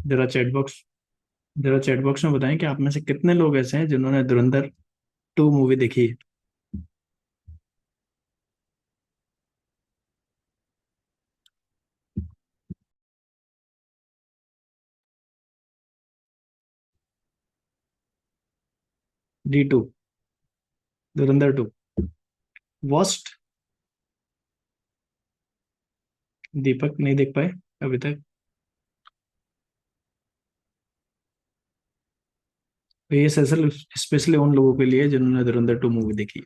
जरा chat box जरा chat box में बताएं कि आप में से कितने लोग ऐसे हैं जिन्होंने धुरंधर 2 मूवी देखी है। D2, धुरंधर 2। वर्स्ट। दीपक नहीं देख पाए अभी तक। तो ये सेशन स्पेशली उन लोगों के लिए है जिन्होंने धुरंधर 2 मूवी देखी है।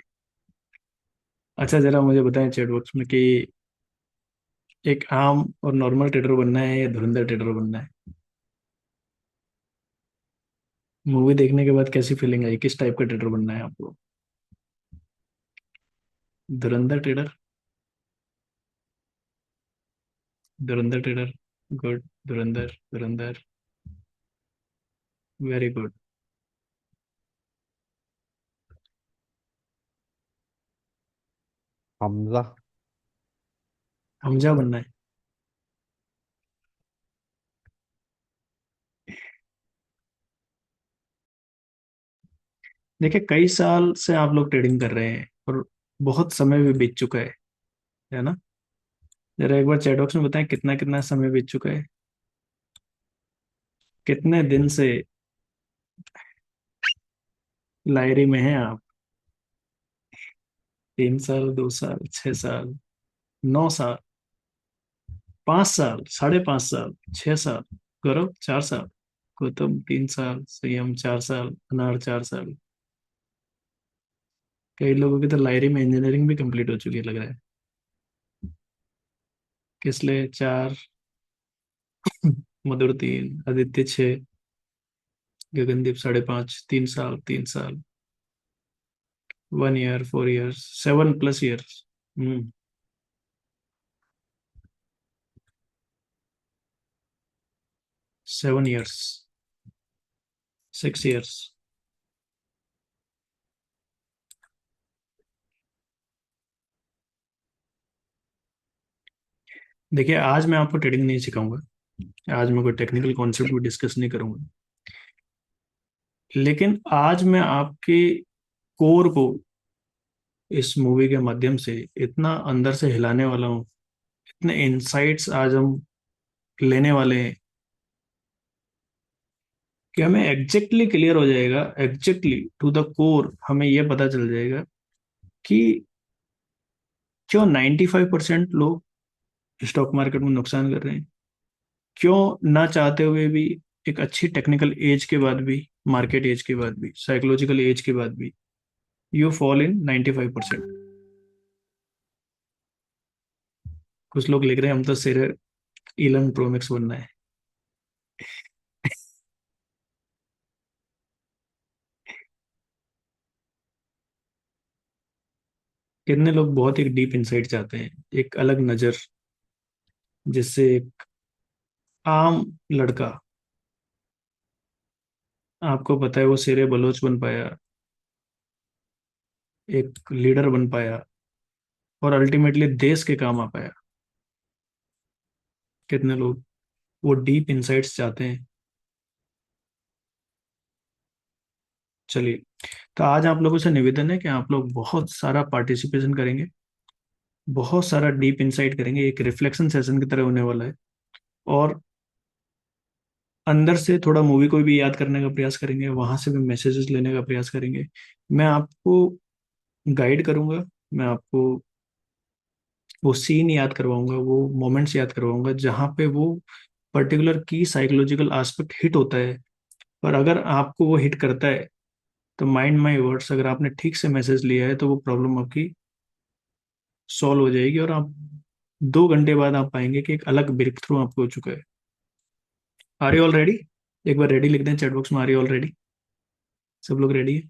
अच्छा, जरा मुझे बताएं चैट बॉक्स में कि एक आम और नॉर्मल टेटर बनना है या धुरंधर टेटर बनना है। मूवी देखने के बाद कैसी फीलिंग आई, किस टाइप का टेटर बनना है आपको। धुरंधर टेटर। धुरंधर टेटर। गुड। धुरंधर धुरंधर। Very good. हमजा। हमजा बनना है। देखिए, कई साल से आप लोग ट्रेडिंग कर रहे हैं और बहुत समय भी बीत चुका है ना। जरा एक बार चैट बॉक्स में बताएं कितना कितना समय बीत चुका है। कितने दिन से लाइरी में हैं आप। 3 साल, 2 साल, 6 साल, 9 साल, 5 साल, 5.5 साल, 6 साल। गौरव 4 साल। गौतम 3 साल, संयम 4 साल, अनार 4 साल। कई लोगों की तो लाइरी में इंजीनियरिंग भी कंप्लीट हो चुकी है लग रहा है। किसले 4, मधुर 3, आदित्य 6, गगनदीप 5.5, 3 साल, 3 साल, 1 year, 4 years, 7+ years. 7 years, 6 years. देखिए, आज मैं आपको ट्रेडिंग नहीं सिखाऊंगा। आज मैं कोई टेक्निकल कॉन्सेप्ट भी डिस्कस नहीं करूंगा। लेकिन आज मैं आपके कोर को इस मूवी के माध्यम से इतना अंदर से हिलाने वाला हूँ। इतने इंसाइट्स आज हम लेने वाले हैं कि हमें एग्जैक्टली क्लियर हो जाएगा, एग्जैक्टली टू द कोर हमें यह पता चल जाएगा कि क्यों 95% लोग स्टॉक मार्केट में नुकसान कर रहे हैं। क्यों ना चाहते हुए भी, एक अच्छी टेक्निकल एज के बाद भी, मार्केट एज के बाद भी, साइकोलॉजिकल एज के बाद भी, यू फॉल इन 95%। कुछ लोग लिख रहे हैं हम तो सिर इलन प्रोमैक्स बनना है। कितने लोग बहुत एक डीप इंसाइट चाहते हैं, एक अलग नजर, जिससे एक आम लड़का, आपको पता है, वो शेरे बलोच बन पाया, एक लीडर बन पाया और अल्टीमेटली देश के काम आ पाया। कितने लोग वो डीप इंसाइट्स चाहते हैं। चलिए, तो आज आप लोगों से निवेदन है कि आप लोग बहुत सारा पार्टिसिपेशन करेंगे, बहुत सारा डीप इंसाइट करेंगे। एक रिफ्लेक्शन सेशन की तरह होने वाला है। और अंदर से थोड़ा मूवी को भी याद करने का प्रयास करेंगे, वहां से भी मैसेजेस लेने का प्रयास करेंगे। मैं आपको गाइड करूंगा। मैं आपको वो सीन याद करवाऊंगा, वो मोमेंट्स याद करवाऊंगा जहां पे वो पर्टिकुलर की साइकोलॉजिकल एस्पेक्ट हिट होता है। पर अगर आपको वो हिट करता है तो माइंड माई वर्ड्स, अगर आपने ठीक से मैसेज लिया है तो वो प्रॉब्लम आपकी सॉल्व हो जाएगी और आप 2 घंटे बाद आप पाएंगे कि एक अलग ब्रेक थ्रू आपको हो चुका है। Are you all ready? एक बार रेडी लिख दें चैट बॉक्स में, आर यू ऑल रेडी। सब लोग रेडी है?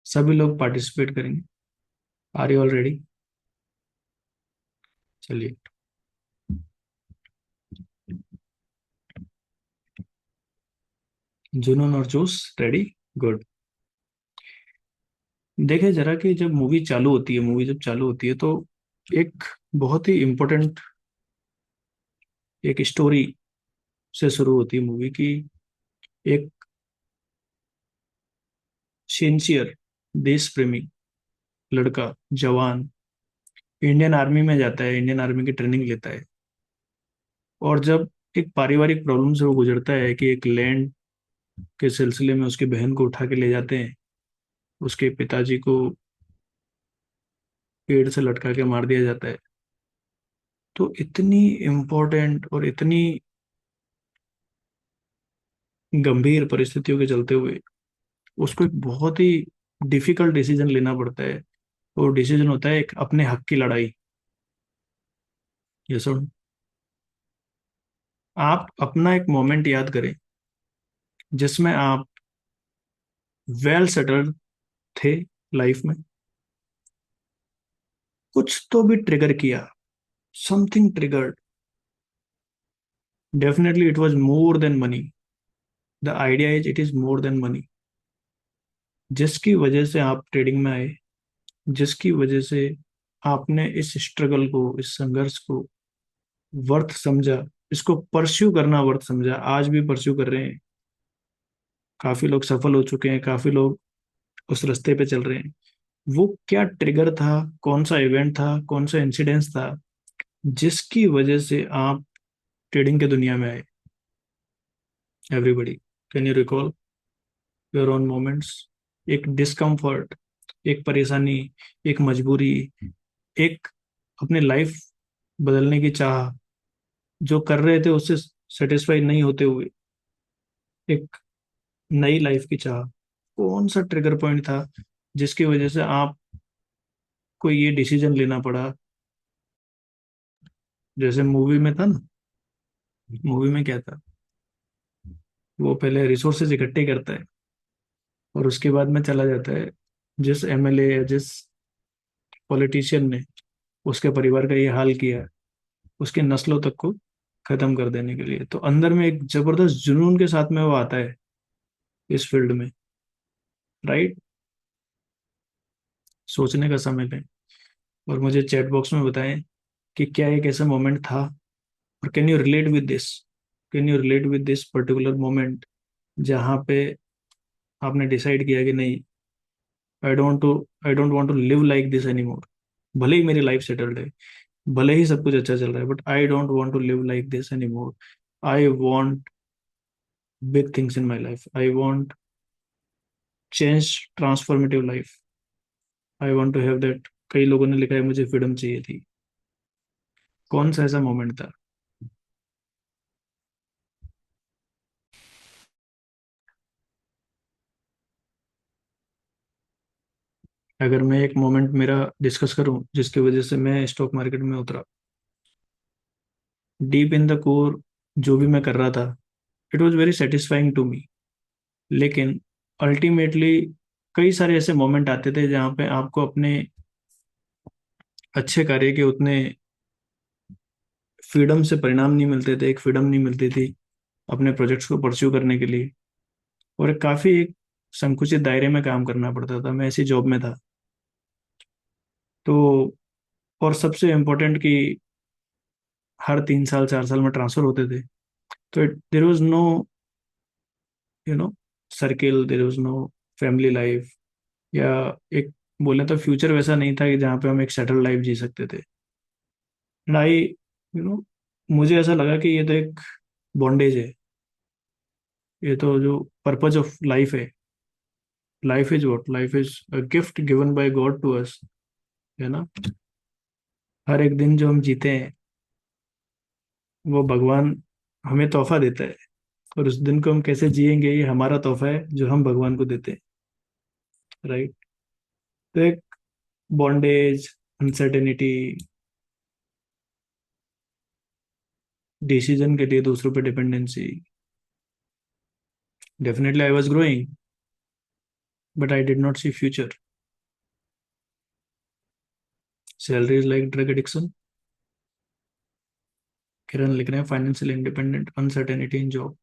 सभी लोग पार्टिसिपेट करेंगे। Are you all ready? चलिए। जुनून और जोश रेडी। गुड। देखे जरा कि जब मूवी जब चालू होती है तो एक बहुत ही इम्पोर्टेंट एक स्टोरी से शुरू होती है मूवी की। एक सिंसियर देश प्रेमी लड़का, जवान, इंडियन आर्मी में जाता है, इंडियन आर्मी की ट्रेनिंग लेता है। और जब एक पारिवारिक प्रॉब्लम से वो गुजरता है कि एक लैंड के सिलसिले में उसकी बहन को उठा के ले जाते हैं, उसके पिताजी को पेड़ से लटका के मार दिया जाता है। तो इतनी इम्पोर्टेंट और इतनी गंभीर परिस्थितियों के चलते हुए उसको एक बहुत ही डिफिकल्ट डिसीजन लेना पड़ता है। वो डिसीजन होता है एक अपने हक की लड़ाई। ये सुन, आप अपना एक मोमेंट याद करें जिसमें आप वेल सेटल्ड थे लाइफ में, कुछ तो भी ट्रिगर किया, something triggered. Definitely it was more than money. The idea is it is more than money. जिसकी वजह से आप ट्रेडिंग में आए, जिसकी वजह से आपने इस स्ट्रगल को, इस संघर्ष को वर्थ समझा, इसको परस्यू करना वर्थ समझा, आज भी परस्यू कर रहे हैं। काफी लोग सफल हो चुके हैं, काफी लोग उस रास्ते पे चल रहे हैं। वो क्या ट्रिगर था, कौन सा इवेंट था, कौन सा इंसिडेंस था जिसकी वजह से आप ट्रेडिंग के दुनिया में आए? Everybody, can you recall your own moments? एक डिस्कम्फर्ट, एक परेशानी, एक मजबूरी, एक अपने लाइफ बदलने की चाह, जो कर रहे थे उससे सेटिस्फाई नहीं होते हुए एक नई लाइफ की चाह। कौन सा ट्रिगर पॉइंट था जिसकी वजह से आपको ये डिसीजन लेना पड़ा? जैसे मूवी में था ना, मूवी में क्या था, वो पहले रिसोर्सेज इकट्ठे करता है और उसके बाद में चला जाता है जिस एमएलए या जिस पॉलिटिशियन ने उसके परिवार का ये हाल किया, उसके नस्लों तक को खत्म कर देने के लिए। तो अंदर में एक जबरदस्त जुनून के साथ में वो आता है इस फील्ड में। राइट? सोचने का समय लें और मुझे चैट बॉक्स में बताएं कि क्या एक ऐसा मोमेंट था, और can you relate with this, can you relate with this particular moment जहाँ पे आपने डिसाइड किया कि नहीं, I don't want to live like this any more. भले ही मेरी लाइफ सेटल्ड है, भले ही सब कुछ अच्छा चल रहा है, but I don't want to live like this any more. I want big things in my life, I want change, transformative life, I want to have that. कई लोगों ने लिखा है मुझे फ्रीडम चाहिए थी। कौन सा ऐसा मोमेंट था? अगर मैं एक मोमेंट मेरा डिस्कस करूं जिसकी वजह से मैं स्टॉक मार्केट में उतरा, डीप इन द कोर जो भी मैं कर रहा था, it was very satisfying to me. लेकिन अल्टीमेटली कई सारे ऐसे मोमेंट आते थे जहाँ पे आपको अपने अच्छे कार्य के उतने फ्रीडम से परिणाम नहीं मिलते थे, एक फ्रीडम नहीं मिलती थी अपने प्रोजेक्ट्स को परस्यू करने के लिए। और काफ़ी एक संकुचित दायरे में काम करना पड़ता था, मैं ऐसी जॉब में था। तो और सबसे इम्पोर्टेंट कि हर 3 साल 4 साल में ट्रांसफर होते थे। तो there was no, you know, circle, there was no family life, या एक बोले तो फ्यूचर वैसा नहीं था कि जहाँ पे हम एक सेटल लाइफ जी सकते थे। एंड आई, यू नो, मुझे ऐसा लगा कि ये तो एक बॉन्डेज है। ये तो जो पर्पज ऑफ लाइफ है, life is what, life is a gift given by God to us, है ना? हर एक दिन जो हम जीते हैं वो भगवान हमें तोहफा देता है, और उस दिन को हम कैसे जिएंगे ये हमारा तोहफा है जो हम भगवान को देते हैं। राइट? तो एक बॉन्डेज, अनसर्टेनिटी, डिसीजन के लिए दूसरों पे dependency. Definitely I was growing, but I did not see future. Salary is like drug addiction. Kiran लिख रहे हैं financial independent, uncertainty in job,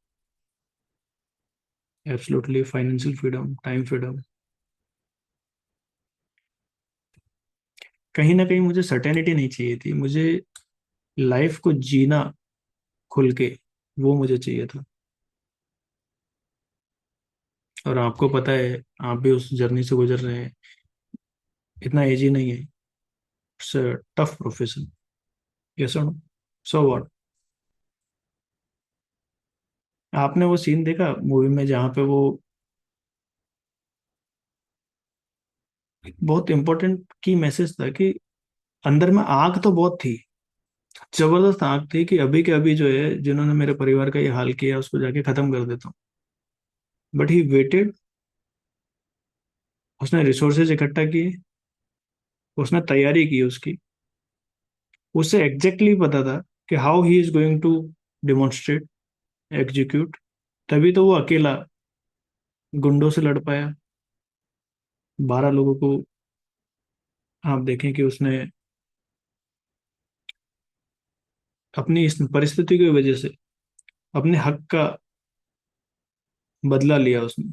absolutely financial freedom, time freedom. कहीं ना कहीं मुझे सर्टेनिटी नहीं चाहिए थी, मुझे लाइफ को जीना खुल के, वो मुझे चाहिए था। और आपको पता है, आप भी उस जर्नी से गुजर रहे हैं, इतना एज ही नहीं है। It's tough profession. यस और नो? So what? आपने वो सीन देखा मूवी में जहाँ पे वो बहुत इंपॉर्टेंट की मैसेज था कि अंदर में आग तो बहुत थी, जबरदस्त आग थी, कि अभी के अभी जो है जिन्होंने मेरे परिवार का ये हाल किया उसको जाके खत्म कर देता हूँ। बट ही वेटेड, उसने रिसोर्सेज इकट्ठा किए, उसने तैयारी की उसकी, उसे एग्जैक्टली पता था कि how he is going to demonstrate, execute. तभी तो वो अकेला गुंडों से लड़ पाया, 12 लोगों को। आप देखें कि उसने अपनी इस परिस्थिति की वजह से अपने हक का बदला लिया उसने।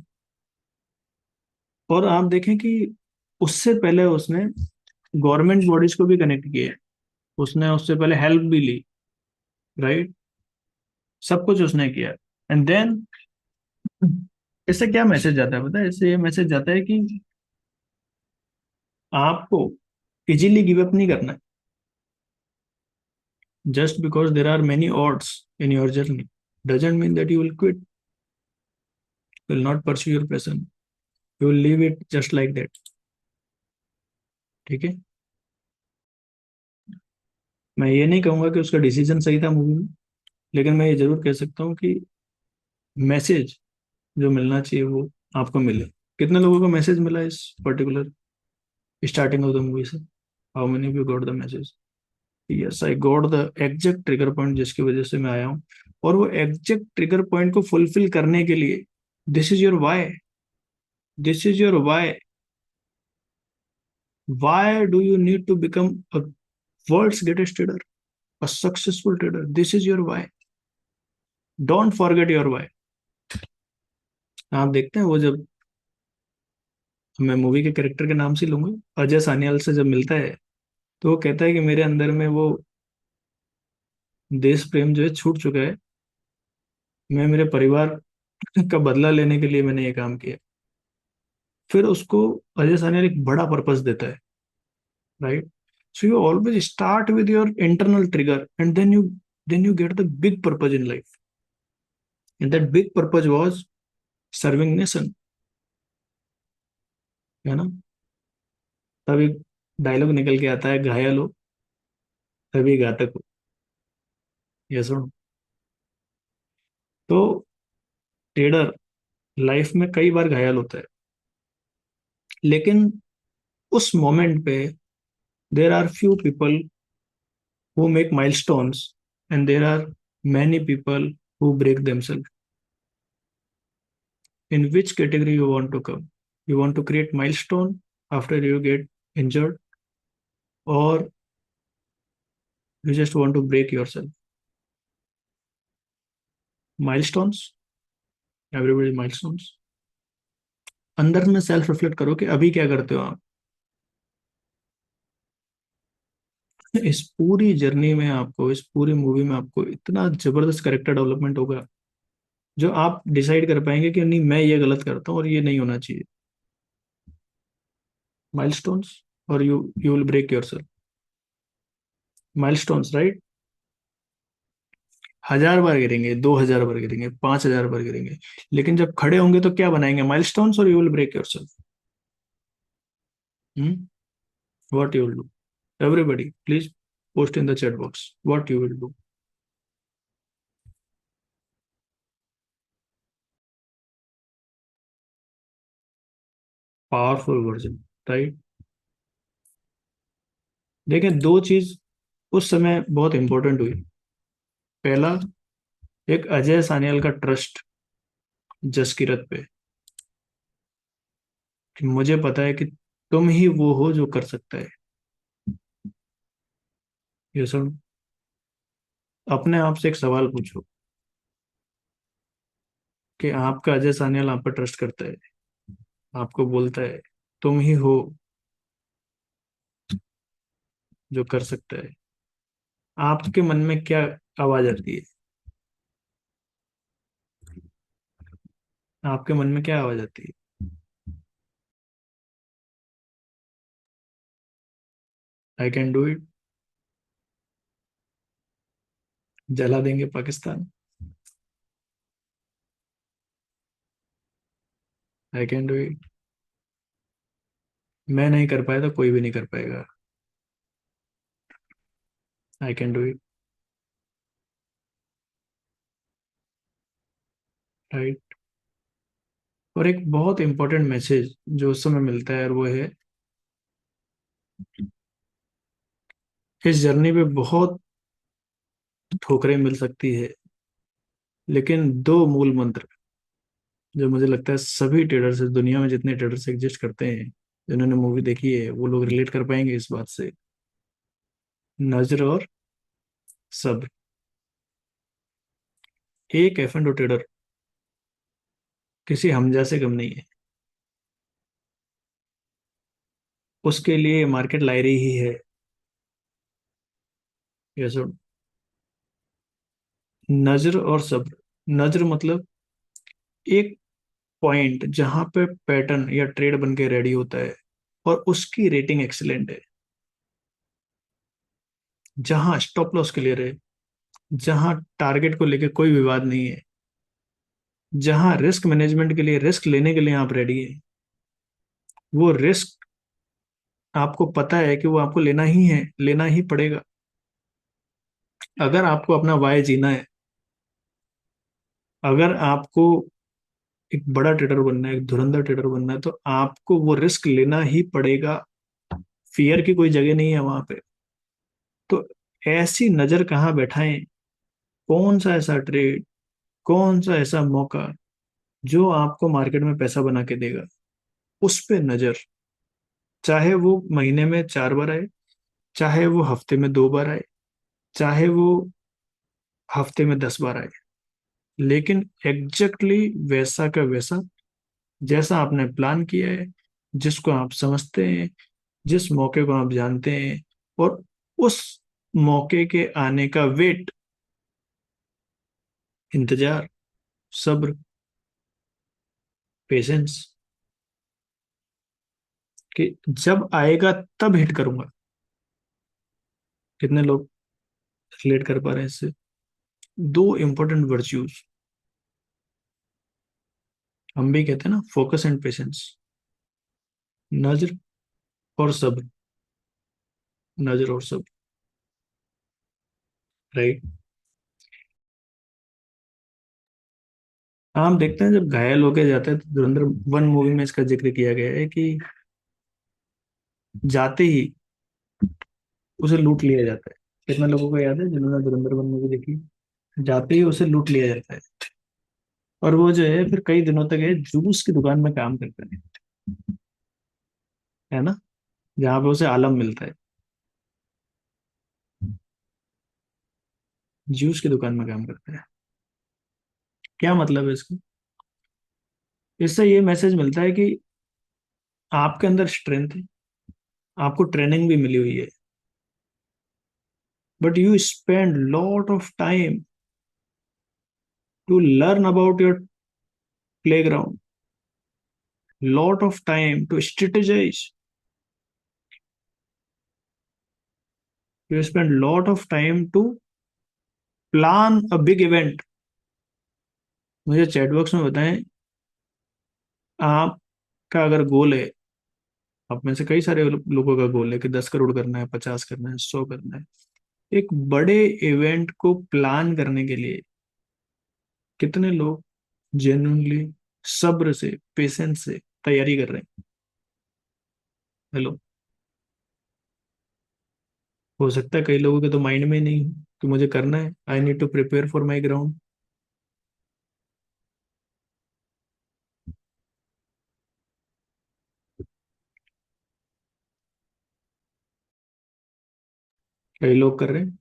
और आप देखें कि उससे पहले उसने गवर्नमेंट बॉडीज को भी कनेक्ट किया, उसने उससे पहले हेल्प भी ली, राइट? सब कुछ उसने किया। एंड देन इससे क्या मैसेज जाता है पता है? इससे ये मैसेज जाता है कि आपको इजीली गिव अप नहीं करना है। Just because there are many odds in your journey doesn't mean that you will quit, will not pursue your passion, you will leave it just like that। ठीक है? मैं ये नहीं कहूंगा कि उसका डिसीजन सही था मूवी में, लेकिन मैं ये जरूर कह सकता हूँ कि मैसेज जो मिलना चाहिए वो आपको मिले। कितने लोगों को मैसेज मिला इस particular starting of the movie से? How many of you got the message? Yes, I got the exact trigger point जिसकी वजह से मैं आया हूँ। और वो एग्जैक्ट ट्रिगर पॉइंट को फुलफिल करने के लिए, this is your why, this is your why. Why do you need to become a world's greatest trader, a successful trader? This is your why. Don't forget your why। आप देखते हैं वो जब, मैं मूवी के कैरेक्टर के नाम से लूंगा, अजय सान्याल से जब मिलता है, तो वो कहता है कि मेरे अंदर में वो देश प्रेम जो है छूट चुका है, मैं मेरे परिवार का बदला लेने के लिए मैंने ये काम किया। फिर उसको अजय सान्याल एक बड़ा पर्पस देता है, right? So you always start with your internal trigger and then you get the big purpose in life, and that big purpose was serving nation. है ना? तभी डायलॉग निकल के आता है, घायल हो तभी घातक हो। ये सुन। तो ट्रेडर लाइफ में कई बार घायल होता है, लेकिन उस मोमेंट पे there are few people who make milestones and there are many people who break themselves. In which category you want to come? You want to create milestone after you get injured, or you just want to break yourself? Milestones, everybody milestones। अंदर में self reflect करो कि अभी क्या करते हो आप। इस पूरी जर्नी में आपको, इस पूरी मूवी में आपको इतना जबरदस्त कैरेक्टर डेवलपमेंट होगा, जो आप डिसाइड कर पाएंगे कि नहीं, मैं ये गलत करता हूँ और ये नहीं होना चाहिए। माइलस्टोन्स, और you will break yourself. Milestones, right? 1000 बार गिरेंगे, 2000 बार गिरेंगे, 5000 बार गिरेंगे, लेकिन जब खड़े होंगे तो क्या बनाएंगे? माइलस्टोन्स, और you will break yourself. What you will do? Everybody please post in the chat box what you will do. Powerful version, right? देखें, दो चीज उस समय बहुत इंपॉर्टेंट हुई। पहला, एक अजय सान्याल का ट्रस्ट जसकीरत पे, कि मुझे पता है कि तुम ही वो हो जो कर सकता है। ये सुन, अपने आप से एक सवाल पूछो कि आपका अजय सान्याल आप पर ट्रस्ट करता है, आपको बोलता है तुम ही हो जो कर सकता है। आपके मन में क्या आवाज आती है? आपके मन में क्या आवाज आती है? I can do it. जला देंगे Pakistan. I can do it. मैं नहीं कर पाया तो कोई भी नहीं कर पाएगा। I can do it. Right. और एक बहुत इंपॉर्टेंट मैसेज जो उस समय मिलता है, और वो है, इस जर्नी पे बहुत ठोकरें मिल सकती है, लेकिन दो मूल मंत्र जो मुझे लगता है सभी ट्रेडर्स, दुनिया में जितने ट्रेडर्स एग्जिस्ट करते हैं, जिन्होंने मूवी देखी है, वो लोग रिलेट कर पाएंगे इस बात से। नज्र और सब्र। एक एफ एंड ट्रेडर किसी हमजा से कम नहीं है। उसके लिए मार्केट लायरी ही है। ये सुन। नज्र और सब्र। नज्र मतलब एक पॉइंट जहां पे पैटर्न या ट्रेड बन के रेडी होता है और उसकी रेटिंग एक्सीलेंट है, जहां स्टॉप लॉस क्लियर है, जहां टारगेट को लेके कोई विवाद नहीं है, जहां रिस्क मैनेजमेंट के लिए, रिस्क लेने के लिए आप रेडी है। वो रिस्क आपको पता है कि वो आपको लेना ही है, लेना ही पड़ेगा। अगर आपको अपना वाय जीना है, अगर आपको एक बड़ा ट्रेडर बनना है, एक धुरंधर ट्रेडर बनना है, तो आपको वो रिस्क लेना ही पड़ेगा। फियर की कोई जगह नहीं है वहां पे। तो ऐसी नजर कहाँ बैठाएं? कौन सा ऐसा ट्रेड, कौन सा ऐसा मौका जो आपको मार्केट में पैसा बना के देगा, उस पे नजर। चाहे वो महीने में 4 बार आए, चाहे वो हफ्ते में 2 बार आए, चाहे वो हफ्ते में 10 बार आए, लेकिन एग्जैक्टली वैसा का वैसा, जैसा आपने प्लान किया है, जिसको आप समझते हैं, जिस मौके को आप जानते हैं, और उस मौके के आने का वेट, इंतजार, सब्र, पेशेंस, कि जब आएगा तब हिट करूंगा। कितने लोग रिलेट कर पा रहे हैं इससे? दो इंपॉर्टेंट वर्च्यूज हम भी कहते हैं ना, फोकस एंड पेशेंस। नज्र और सब्र। नज्र और सब्र। राइट। हम देखते हैं जब घायल होके जाते हैं, तो धुरंधर 1 मूवी में इसका जिक्र किया गया है कि जाते ही उसे लूट लिया जाता है। कितने लोगों को याद है जिन्होंने धुरंधर 1 मूवी देखी? जाते ही उसे लूट लिया जाता है। और वो जो है फिर कई दिनों तक है जूस की दुकान में काम करता है ना, जहाँ पे उसे आलम मिलता है। जूस की दुकान में काम करता है। क्या मतलब है इसका? इससे ये मैसेज मिलता है कि आपके अंदर स्ट्रेंथ है, आपको ट्रेनिंग भी मिली हुई है, but you spend lot of time to learn about your playground, lot of time to strategize. You spend lot of time to plan a big event. मुझे चैट बॉक्स में बताएं, आपका अगर गोल है, आप में से कई सारे लोगों का गोल है कि 10 करोड़ करना है, 50 करना है, 100 करना है। एक बड़े इवेंट को प्लान करने के लिए कितने लोग जेन्युइनली सब्र से, पेशेंस से तैयारी कर रहे हैं? हेलो। हो सकता है कई लोगों के तो माइंड में ही नहीं हो कि मुझे करना है, I need to prepare for my ground. कई लोग कर रहे हैं।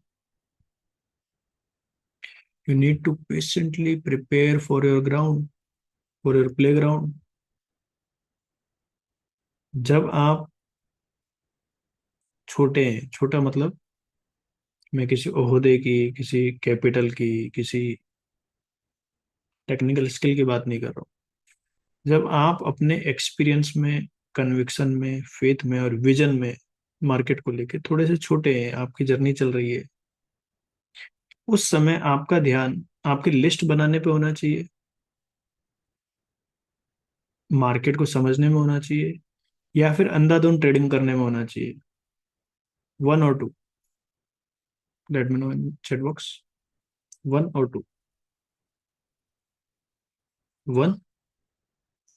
You need to patiently prepare for your ground, for your playground. जब आप छोटे हैं, छोटा मतलब मैं किसी ओहदे की, किसी कैपिटल की, किसी टेक्निकल स्किल की बात नहीं कर रहा हूँ। जब आप अपने एक्सपीरियंस में, कन्विक्शन में, फेथ में और विजन में मार्केट को लेके थोड़े से छोटे हैं, आपकी जर्नी चल रही है, उस समय आपका ध्यान आपकी लिस्ट बनाने पे होना चाहिए, मार्केट को समझने में होना चाहिए, या फिर अंधाधुंध ट्रेडिंग करने में होना चाहिए। वन और two, let me know in chat box. One और टू। वन,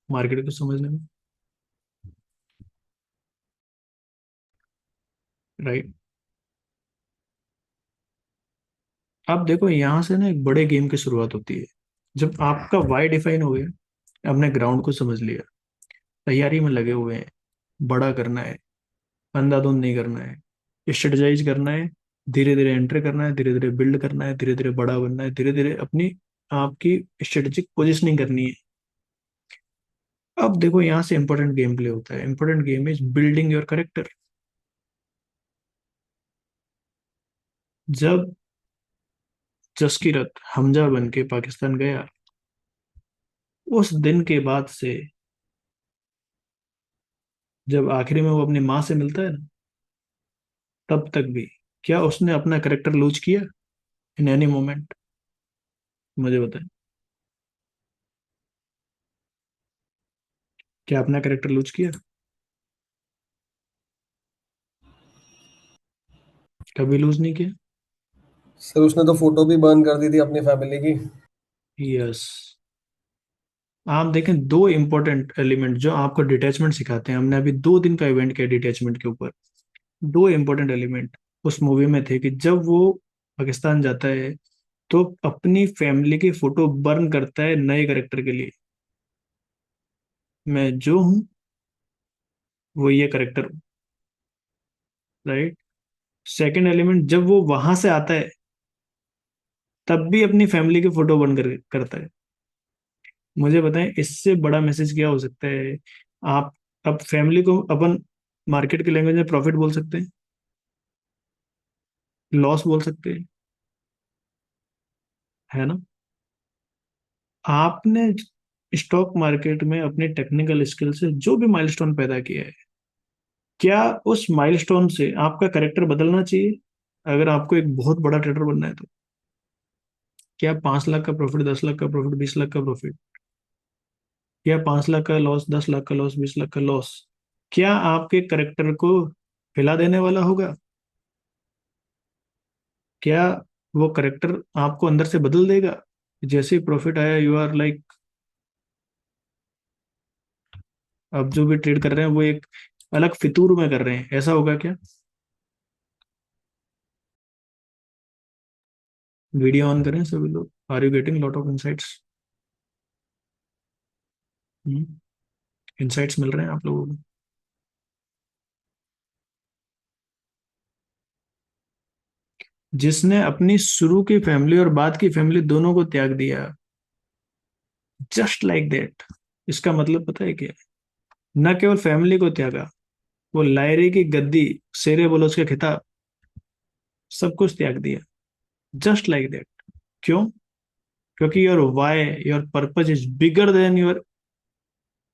मार्केट को समझने में, राइट। अब देखो यहाँ से ना एक बड़े गेम की शुरुआत होती है। जब आपका वाई डिफाइन हो गया, आपने ग्राउंड को समझ लिया, तैयारी में लगे हुए हैं, बड़ा करना है, अंधाधुंध नहीं करना है, स्ट्रेटजाइज करना है, धीरे धीरे एंटर करना है, धीरे धीरे बिल्ड करना है, धीरे धीरे बड़ा बनना है, धीरे धीरे अपनी आपकी स्ट्रेटेजिक पोजिशनिंग करनी है। अब देखो यहाँ से इंपॉर्टेंट गेम प्ले होता है। Important game is building your character. जब जसकीरत हमजा बन के पाकिस्तान गया, उस दिन के बाद से जब आखिरी में वो अपनी माँ से मिलता है ना, तब तक भी क्या उसने अपना करेक्टर लूज किया इन एनी मोमेंट? मुझे बताएं, क्या अपना करेक्टर लूज किया? कभी लूज नहीं किया। सर उसने तो फोटो भी बर्न कर दी थी अपनी फैमिली की। यस। आप देखें, दो इंपॉर्टेंट एलिमेंट जो आपको डिटैचमेंट सिखाते हैं, हमने अभी 2 दिन का इवेंट किया डिटैचमेंट के ऊपर। दो इंपॉर्टेंट एलिमेंट उस मूवी में थे कि जब वो पाकिस्तान जाता है तो अपनी फैमिली की फोटो बर्न करता है नए करेक्टर के लिए। मैं जो हूँ वो ये करेक्टर हूँ, राइट। सेकंड एलिमेंट, जब वो वहां से आता है तब भी अपनी फैमिली की फोटो बर्न करता है। मुझे बताएं, इससे बड़ा मैसेज क्या हो सकता है? आप अब फैमिली को अपन मार्केट की लैंग्वेज में प्रॉफिट बोल सकते हैं, लॉस बोल सकते हैं, है ना। आपने स्टॉक मार्केट में अपनी टेक्निकल स्किल से जो भी माइलस्टोन पैदा किया है, क्या उस माइलस्टोन से आपका करेक्टर बदलना चाहिए? अगर आपको एक बहुत बड़ा ट्रेडर बनना है तो क्या 5 लाख का प्रॉफिट, 10 लाख का प्रॉफिट, 20 लाख का प्रॉफिट, या 5 लाख का लॉस, 10 लाख का लॉस, 20 लाख का लॉस, क्या आपके करेक्टर को हिला देने वाला होगा? क्या वो करेक्टर आपको अंदर से बदल देगा? जैसे ही प्रॉफिट आया यू आर लाइक, अब जो भी ट्रेड कर रहे हैं वो एक अलग फितूर में कर रहे हैं, ऐसा होगा क्या? वीडियो ऑन करें सभी लोग। Are you getting lot of insights? Insights मिल रहे हैं आप लोगों को? जिसने अपनी शुरू की फैमिली और बाद की फैमिली दोनों को त्याग दिया, जस्ट लाइक दैट, इसका मतलब पता है क्या है? न केवल फैमिली को त्यागा, वो लायरी की गद्दी, शेरे बलोच के खिताब, सब कुछ त्याग दिया, जस्ट लाइक दैट। क्यों? क्योंकि your why, your purpose is bigger than your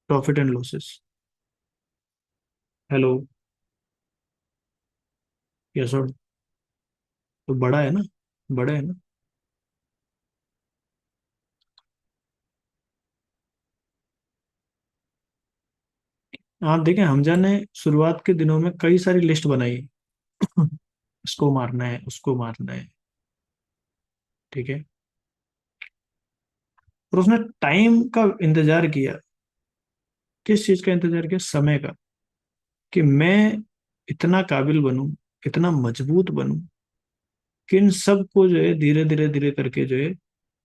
profit and losses. Hello. Yes और, तो बड़ा है ना, बड़ा है ना। आप देखें, हमजा ने शुरुआत के दिनों में कई सारी लिस्ट बनाई, इसको मारना है, उसको मारना है, ठीक है। और उसने टाइम का इंतजार किया। किस चीज का इंतजार किया? समय का। कि मैं इतना काबिल बनूं, इतना मजबूत बनूं कि इन सबको जो है धीरे धीरे धीरे करके जो है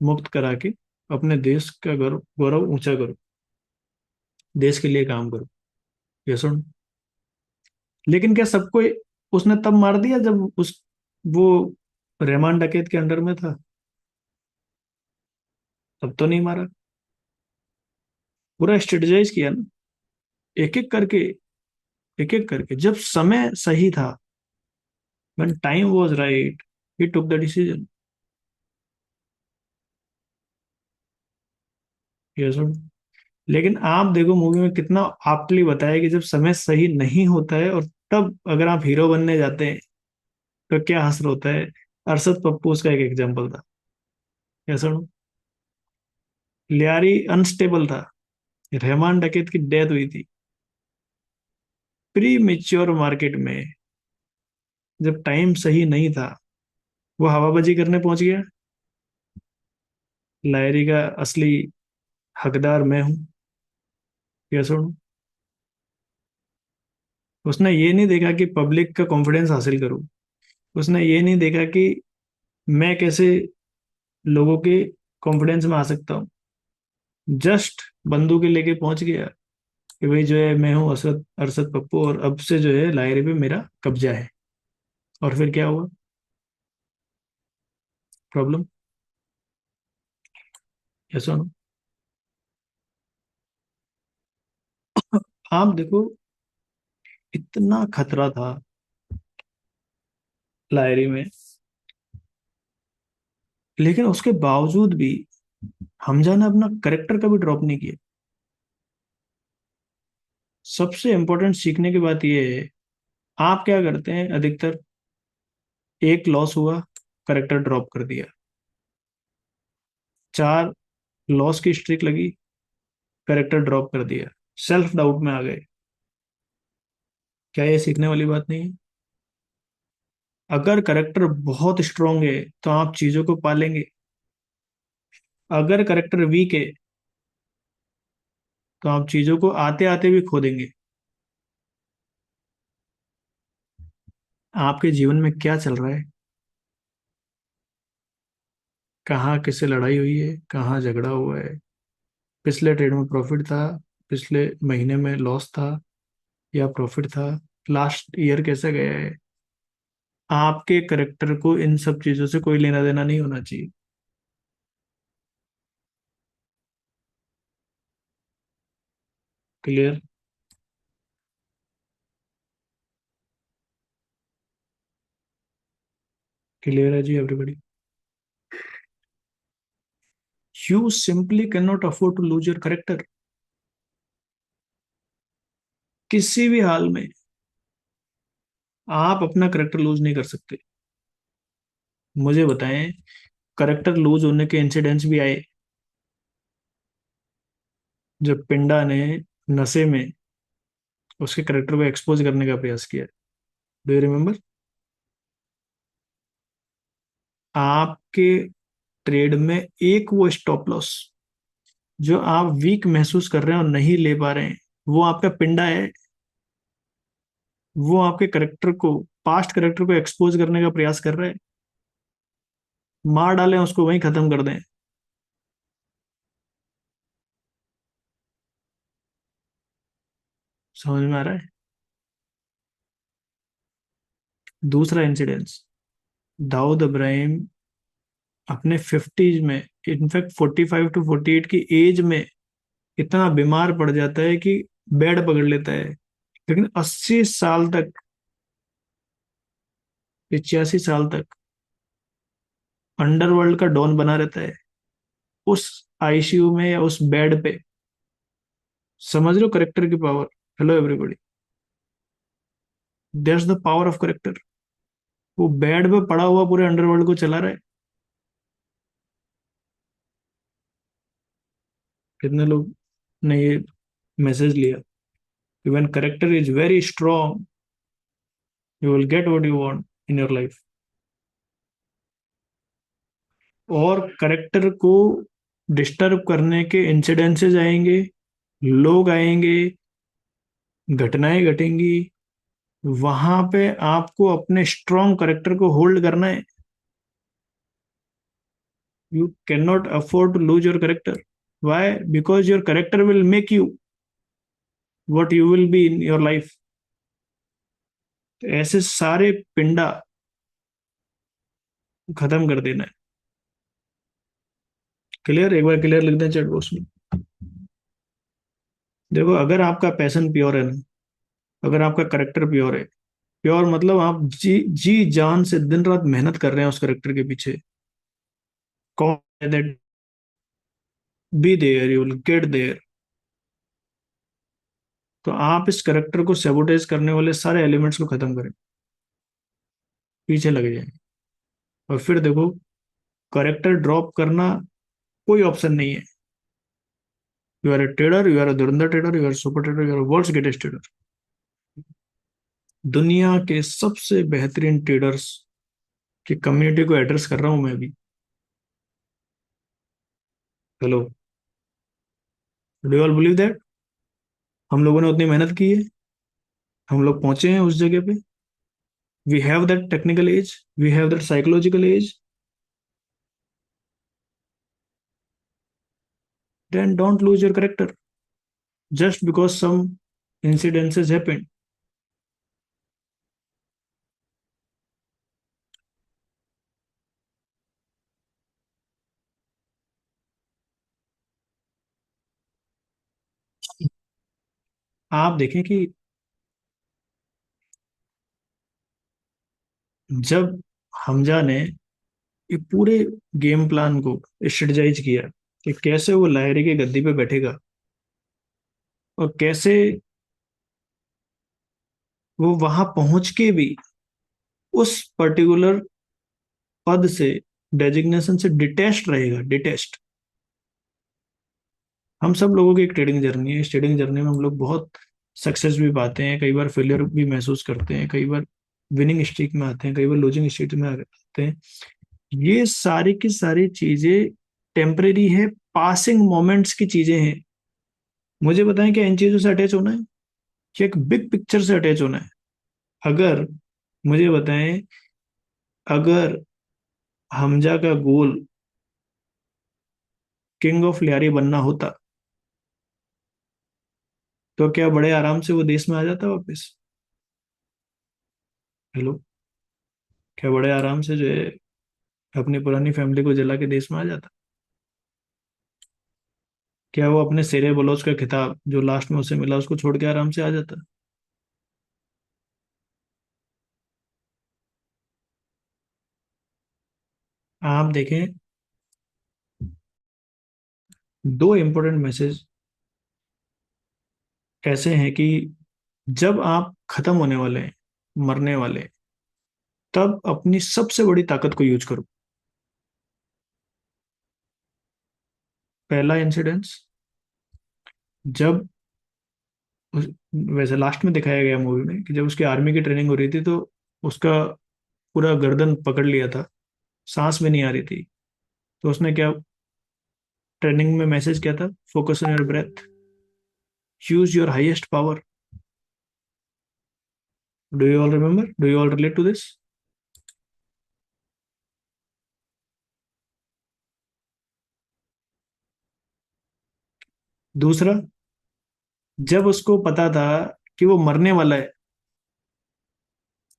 मुक्त करा के अपने देश का गौरव गौरव ऊंचा करूं, देश के लिए काम करूं। ये सुन, लेकिन क्या सबको उसने तब मार दिया जब उस वो रहमान डकैत के अंडर में था? तब तो नहीं मारा। पूरा स्ट्रेटजाइज किया ना, एक एक करके, एक एक करके, जब समय सही था, when time was right, he took the decision. ये सुन, लेकिन आप देखो मूवी में कितना आपली बताया कि जब समय सही नहीं होता है और तब अगर आप हीरो बनने जाते हैं तो क्या हश्र होता है। अरशद पप्पू उसका एक एग्जाम्पल था। क्या सुनो, लियारी अनस्टेबल था, रहमान डकैत की डेथ हुई थी प्री मेच्योर मार्केट में, जब टाइम सही नहीं था। वो हवाबाजी करने पहुंच गया। लायरी का असली हकदार मैं हूँ। क्या सुनो, उसने ये नहीं देखा कि पब्लिक का कॉन्फिडेंस हासिल करूं। उसने ये नहीं देखा कि मैं कैसे लोगों के कॉन्फिडेंस में आ सकता हूँ। जस्ट बंदूकें लेके पहुंच गया कि भाई जो है मैं हूँ असद अरशद पप्पू, और अब से जो है लायरी पे मेरा कब्जा है। और फिर क्या हुआ, प्रॉब्लम। या सुनो, आप देखो, इतना खतरा था लायरी में, लेकिन उसके बावजूद भी हमजा ने अपना करेक्टर कभी ड्रॉप नहीं किया। सबसे इंपॉर्टेंट सीखने की बात यह है, आप क्या करते हैं अधिकतर, एक लॉस हुआ, करेक्टर ड्रॉप कर दिया। चार लॉस की स्ट्रिक लगी, करेक्टर ड्रॉप कर दिया, सेल्फ डाउट में आ गए। क्या ये सीखने वाली बात नहीं है। अगर करेक्टर बहुत स्ट्रांग है तो आप चीजों को पालेंगे। अगर करेक्टर वीक है तो आप चीजों को आते आते भी खो देंगे। आपके जीवन में क्या चल रहा है, कहाँ किससे लड़ाई हुई है, कहाँ झगड़ा हुआ है, पिछले ट्रेड में प्रॉफिट था, पिछले महीने में लॉस था या प्रॉफिट था, लास्ट ईयर कैसा गया है। आपके करेक्टर को इन सब चीजों से कोई लेना देना नहीं होना चाहिए। क्लियर। क्लियर है जी everybody. You simply can not afford to lose your character. किसी भी हाल में आप अपना करेक्टर लूज नहीं कर सकते। मुझे बताएं, करेक्टर लूज होने के इंसिडेंट्स भी आए, जब पिंडा ने नशे में उसके करेक्टर को एक्सपोज करने का प्रयास किया। Do you remember. आपके ट्रेड में एक वो स्टॉप लॉस जो आप वीक महसूस कर रहे हैं और नहीं ले पा रहे हैं, वो आपका पिंडा है। वो आपके करेक्टर को, पास्ट करेक्टर को एक्सपोज करने का प्रयास कर रहा है। मार डालें उसको, वहीं खत्म कर दें। समझ में आ रहा है। दूसरा इंसिडेंस, दाऊद इब्राहिम अपने फिफ्टीज में, इनफैक्ट 45 to 48 की एज में इतना बीमार पड़ जाता है कि बेड पकड़ लेता है, लेकिन 80 साल तक, 85 साल तक अंडरवर्ल्ड का डॉन बना रहता है, उस आईसीयू में या उस बेड पे। समझ लो करेक्टर की power. Hello everybody, that's the power of character. वो बेड पे पड़ा हुआ पूरे अंडरवर्ल्ड को चला रहा है। कितने लोग ने ये मैसेज लिया, when character is very strong you will get what you want in your life. और करेक्टर को डिस्टर्ब करने के इंसिडेंसेस आएंगे, लोग आएंगे, घटनाएं घटेंगी। वहां पे आपको अपने स्ट्रॉन्ग करेक्टर को होल्ड करना है। You can not afford to lose your character. Why? Because your character will make you what you will be in your life। ऐसे सारे पिंडा खत्म कर देना है। क्लियर, एक बार क्लियर लिख दें चैट बॉक्स में। देखो, अगर आपका पैशन प्योर है ना, अगर आपका करेक्टर प्योर है, प्योर मतलब आप जी जी जान से दिन रात मेहनत कर रहे हैं उस करेक्टर के पीछे। कौन that, be there, you will get there. तो आप इस करेक्टर को सेबोटेज करने वाले सारे एलिमेंट्स को खत्म करें, पीछे लगे जाएं, और फिर देखो करेक्टर ड्रॉप करना कोई ऑप्शन नहीं है। You are a trader, you are a धुरंधर trader, you are super trader, you are world's greatest trader. दुनिया के सबसे बेहतरीन ट्रेडर्स की कम्युनिटी को एड्रेस कर रहा हूं मैं भी। Hello, do you all believe that? हम लोगों ने उतनी मेहनत की है, हम लोग पहुंचे हैं उस जगह पे। We have that technical edge, we have that psychological edge. Then don't lose your character just because some incidences happen. आप देखें कि जब हमजा ने ये पूरे गेम प्लान को स्ट्रेटजाइज किया कि कैसे वो लायरी के गद्दी पे बैठेगा और कैसे वो वहां पहुंच के भी उस पर्टिकुलर पद से, डेजिग्नेशन से डिटैच्ड रहेगा, डिटैच्ड। हम सब लोगों की एक ट्रेडिंग जर्नी है, इस ट्रेडिंग जर्नी में हम लोग बहुत सक्सेस भी पाते हैं, कई बार फेलियर भी महसूस करते हैं, कई बार विनिंग स्ट्रीक में आते हैं, कई बार लूजिंग स्ट्रीक में आते हैं। ये सारी की सारी चीजें टेम्परेरी है, पासिंग मोमेंट्स की चीजें हैं। मुझे बताएं क्या इन चीजों से अटैच होना है, कि एक बिग पिक्चर से अटैच होना है? अगर, मुझे बताएं, अगर हमजा का गोल किंग ऑफ लियारी बनना होता, तो क्या बड़े आराम से वो देश में आ जाता वापस? हेलो, क्या बड़े आराम से जो है अपनी पुरानी फैमिली को जला के देश में आ जाता? क्या वो अपने शेरे बलोच का खिताब जो लास्ट में उसे मिला उसको छोड़ के आराम से आ जाता? आप देखें, दो इंपॉर्टेंट मैसेज ऐसे हैं कि जब आप खत्म होने वाले हैं, मरने वाले हैं, तब अपनी सबसे बड़ी ताकत को यूज करो। पहला इंसिडेंस, जब उस, वैसे लास्ट में दिखाया गया मूवी में कि जब उसकी आर्मी की ट्रेनिंग हो रही थी तो उसका पूरा गर्दन पकड़ लिया था, सांस भी नहीं आ रही थी। तो उसने क्या, ट्रेनिंग में मैसेज किया था, focus on your breath, use your highest power. Do you all remember, do you all relate to this? दूसरा, जब उसको पता था कि वो मरने वाला है,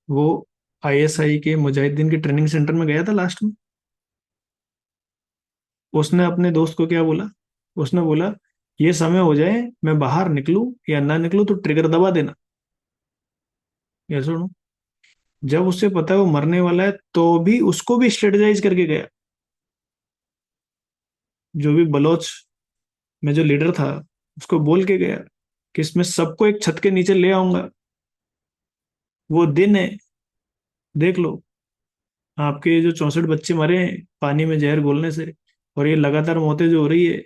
वो आईएसआई के मुजाहिदीन के ट्रेनिंग सेंटर में गया था लास्ट में। उसने अपने दोस्त को क्या बोला? उसने बोला, ये समय हो जाए मैं बाहर निकलूं या ना निकलूं तो ट्रिगर दबा देना। या सुनो, जब उससे पता है वो मरने वाला है तो भी उसको भी स्ट्रेटेजाइज करके गया। जो भी बलोच में जो लीडर था उसको बोल के गया कि इसमें सबको एक छत के नीचे ले आऊंगा, वो दिन है, देख लो। आपके ये जो 64 बच्चे मरे हैं पानी में जहर घोलने से, और ये लगातार मौतें जो हो रही है,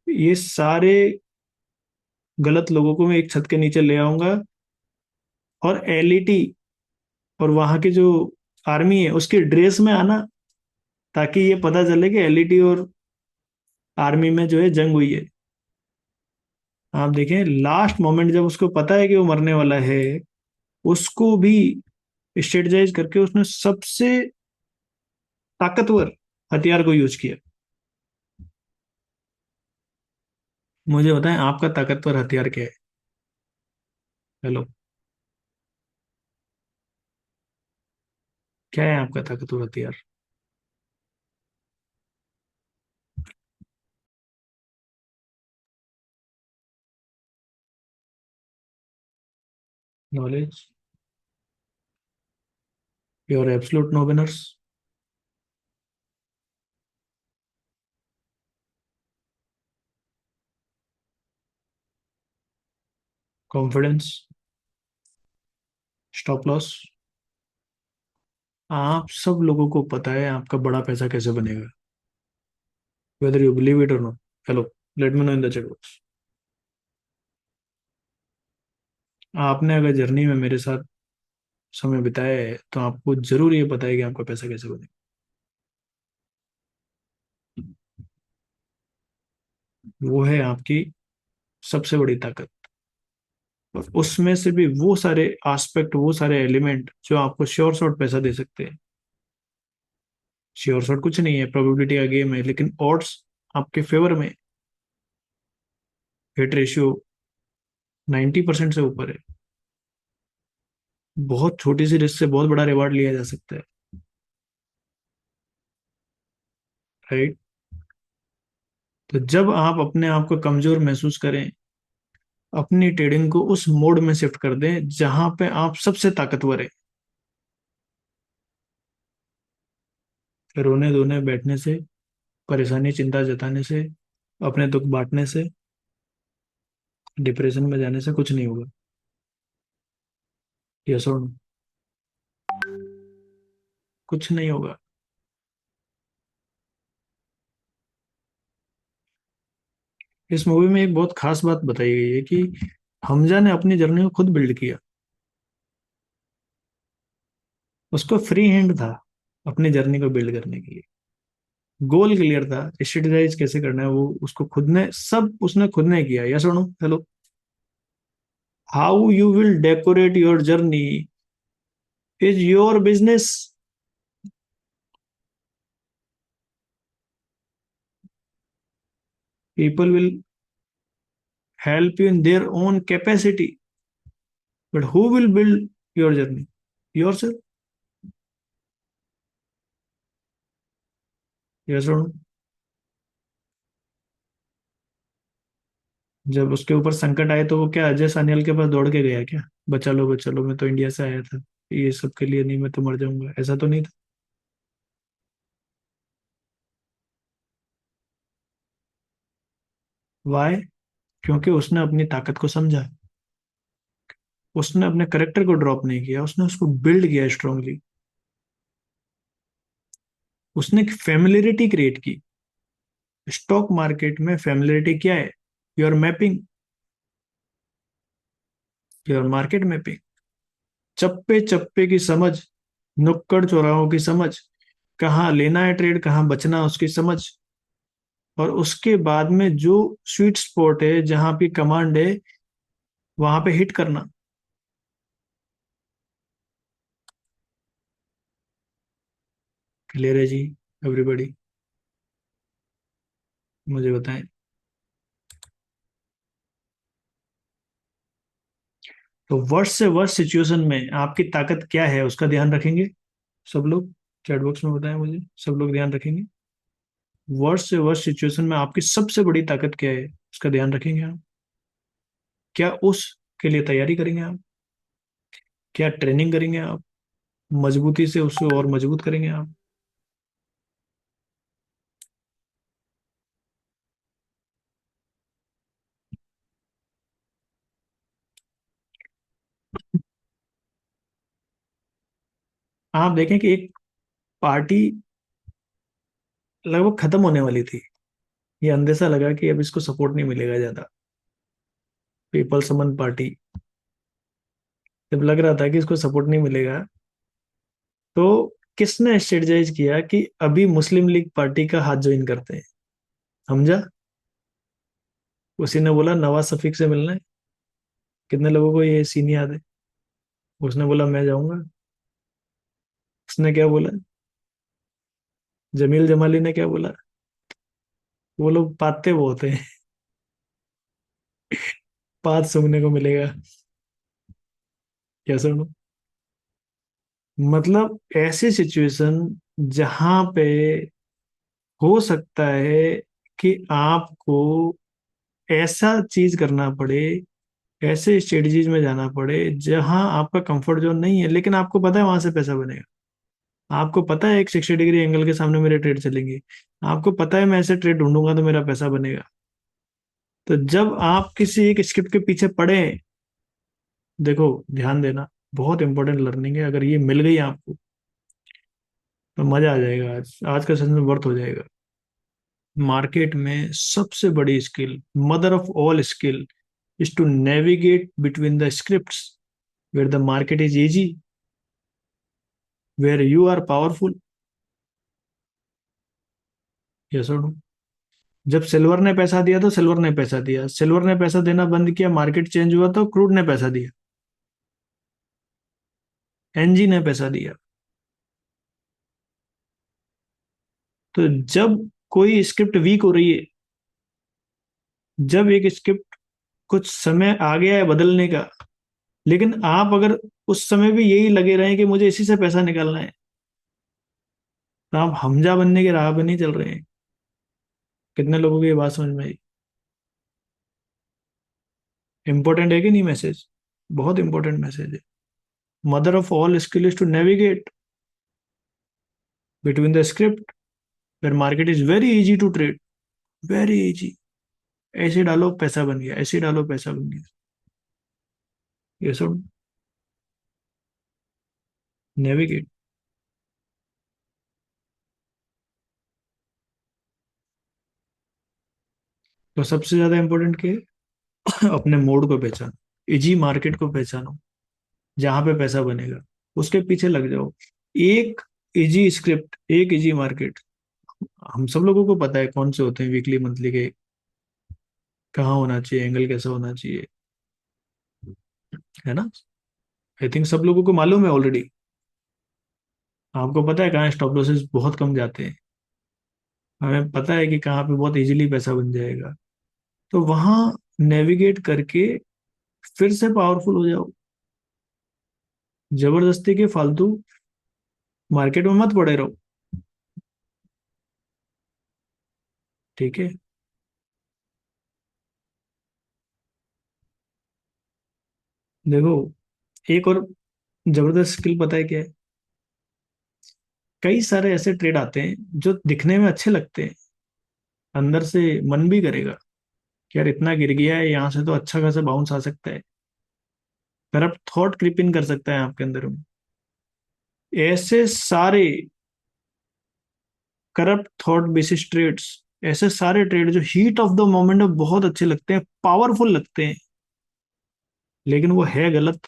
ये सारे गलत लोगों को मैं एक छत के नीचे ले आऊंगा, और एलईटी और वहां की जो आर्मी है उसकी ड्रेस में आना, ताकि ये पता चले कि एलईटी और आर्मी में जो है जंग हुई है। आप देखें लास्ट मोमेंट जब उसको पता है कि वो मरने वाला है, उसको भी स्ट्रेटजाइज करके उसने सबसे ताकतवर हथियार को यूज किया। मुझे बताएं आपका ताकतवर हथियार क्या है? हेलो, क्या है आपका ताकतवर हथियार? Knowledge, your absolute no winners. Confidence. Stop loss. आप सब लोगों को पता है आपका बड़ा पैसा कैसे बनेगा, वेदर यू बिलीव इट और not. Hello, late me know in the chat box. आपने अगर जर्नी में मेरे साथ समय बिताया है तो आपको जरूर ये पता है कि आपका पैसा कैसे बनेगा। वो है आपकी सबसे बड़ी ताकत। और उसमें से भी वो सारे एस्पेक्ट, वो सारे एलिमेंट जो आपको श्योर शॉट पैसा दे सकते हैं। श्योर शॉट कुछ नहीं है, प्रोबेबिलिटी का गेम है, लेकिन ऑड्स आपके फेवर में। हिट रेशियो 90% से ऊपर है। बहुत छोटी सी रिस्क से बहुत बड़ा रिवार्ड लिया जा सकता है। राइट। तो जब आप अपने आप को कमजोर महसूस करें, अपनी ट्रेडिंग को उस मोड में शिफ्ट कर दें जहां पे आप सबसे ताकतवर है। रोने धोने बैठने से, परेशानी चिंता जताने से, अपने दुख बांटने से, डिप्रेशन में जाने से कुछ नहीं होगा। यस और नो? कुछ नहीं होगा। इस मूवी में एक बहुत खास बात बताई गई है कि हमजा ने अपनी जर्नी को खुद बिल्ड किया। उसको फ्री हैंड था अपनी जर्नी को बिल्ड करने के लिए। गोल क्लियर था, स्ट्रेटेजाइज कैसे करना है वो उसको खुद ने, सब उसने खुद ने किया। यस और no? Hello. How you will decorate your journey is your business. People will help you in their own capacity, but who will build your journey? Yourself. Yes और नो? जब उसके ऊपर संकट आए तो वो क्या अजय सानियल के पास दौड़ के गया क्या, बचा लो मैं तो इंडिया से आया था, ये सब के लिए नहीं, मैं तो मर जाऊंगा, ऐसा तो नहीं था। वाई? क्योंकि उसने अपनी ताकत को समझा। उसने अपने करेक्टर को ड्रॉप नहीं किया, उसने उसको बिल्ड किया स्ट्रांगली। उसने एक फेमिलियरिटी क्रिएट की। स्टॉक मार्केट में फेमिलियरिटी क्या है? Your mapping, your market mapping. चप्पे चप्पे की समझ, नुक्कड़ चौराहों की समझ, कहाँ लेना है ट्रेड, कहाँ बचना उसकी समझ। और उसके बाद में जो स्वीट स्पॉट है जहां पे कमांड है, वहां पे हिट करना। क्लियर है जी? एवरीबॉडी मुझे बताएं। तो वर्स्ट से वर्स्ट सिचुएशन में आपकी ताकत क्या है उसका ध्यान रखेंगे सब लोग? चैट बॉक्स में बताएं मुझे, सब लोग ध्यान रखेंगे। वर्स्ट से वर्स्ट सिचुएशन में आपकी सबसे बड़ी ताकत क्या है उसका ध्यान रखेंगे आप? क्या उसके लिए तैयारी करेंगे आप? क्या ट्रेनिंग करेंगे आप? मजबूती से उसको और मजबूत करेंगे आप? आप देखें कि एक पार्टी लगभग खत्म होने वाली थी। ये अंदेशा लगा कि अब इसको सपोर्ट नहीं मिलेगा ज्यादा। पीपल समन पार्टी, जब लग रहा था कि इसको सपोर्ट नहीं मिलेगा, तो किसने स्ट्रेटजाइज किया कि अभी मुस्लिम लीग पार्टी का हाथ ज्वाइन करते हैं? हमजा। उसी ने बोला नवाज शफीक से मिलना है। कितने लोगों को ये सीन याद है? उसने बोला मैं जाऊंगा। उसने क्या बोला? जमील जमाली ने क्या बोला? वो लोग पाते बहुत हैं, बात सुनने को मिलेगा। क्या सुनो? मतलब ऐसी सिचुएशन जहां पे हो सकता है कि आपको ऐसा चीज करना पड़े, ऐसे स्ट्रेटजीज में जाना पड़े जहां आपका कंफर्ट जोन नहीं है, लेकिन आपको पता है वहां से पैसा बनेगा। आपको पता है एक 60 डिग्री एंगल के सामने मेरे ट्रेड चलेंगे, आपको पता है मैं ऐसे ट्रेड ढूंढूंगा तो मेरा पैसा बनेगा। तो जब आप किसी एक स्क्रिप्ट के पीछे पड़े, देखो, ध्यान देना, बहुत इंपॉर्टेंट लर्निंग है, अगर ये मिल गई आपको तो मजा आ जाएगा, आज आज का सेशन वर्थ हो जाएगा। मार्केट में सबसे बड़ी skill, mother of all skill, is to navigate between the scripts where the market is easy, where you are powerful. Yes और नो? जब सिल्वर ने पैसा दिया तो सिल्वर ने पैसा दिया, सिल्वर ने पैसा देना बंद किया, मार्केट चेंज हुआ तो क्रूड ने पैसा दिया, एनजी ने पैसा दिया। तो जब कोई स्क्रिप्ट वीक हो रही है, जब एक स्क्रिप्ट कुछ समय आ गया है बदलने का, लेकिन आप अगर उस समय भी यही लगे रहे कि मुझे इसी से पैसा निकालना है, तो आप हमजा बनने के राह पे नहीं चल रहे हैं। कितने लोगों को ये बात समझ में आई? इंपॉर्टेंट है कि नहीं मैसेज? बहुत इंपॉर्टेंट मैसेज है। Mother of all skill is to navigate between the script where market is very easy to trade, very easy. ऐसे डालो पैसा बन गया, ऐसे डालो पैसा बन गया। ये सब नेविगेट। तो सबसे ज्यादा इंपॉर्टेंट क्या है? अपने मोड को पहचानो, इजी मार्केट को पहचानो, जहां पे पैसा बनेगा उसके पीछे लग जाओ। एक इजी स्क्रिप्ट, एक इजी मार्केट, हम सब लोगों को पता है कौन से होते हैं वीकली मंथली के, कहाँ होना चाहिए, एंगल कैसा होना चाहिए, है ना? आई थिंक सब लोगों को मालूम है ऑलरेडी। आपको पता है कहाँ स्टॉप लॉसेस बहुत कम जाते हैं, हमें पता है कि कहाँ पे बहुत इजीली पैसा बन जाएगा। तो वहां नेविगेट करके फिर से पावरफुल हो जाओ। जबरदस्ती के फालतू मार्केट में मत पड़े रहो। ठीक है? देखो, एक और जबरदस्त स्किल पता है क्या है? कई सारे ऐसे ट्रेड आते हैं जो दिखने में अच्छे लगते हैं, अंदर से मन भी करेगा कि यार इतना गिर गया है, यहाँ से तो अच्छा खासा बाउंस आ सकता है, करप्ट थॉट क्रिप इन कर सकता है आपके अंदर में। ऐसे सारे करप्ट थॉट बेसिस ट्रेड्स, ऐसे सारे ट्रेड जो हीट ऑफ द मोमेंट में बहुत अच्छे लगते हैं, पावरफुल लगते हैं, लेकिन वो है गलत।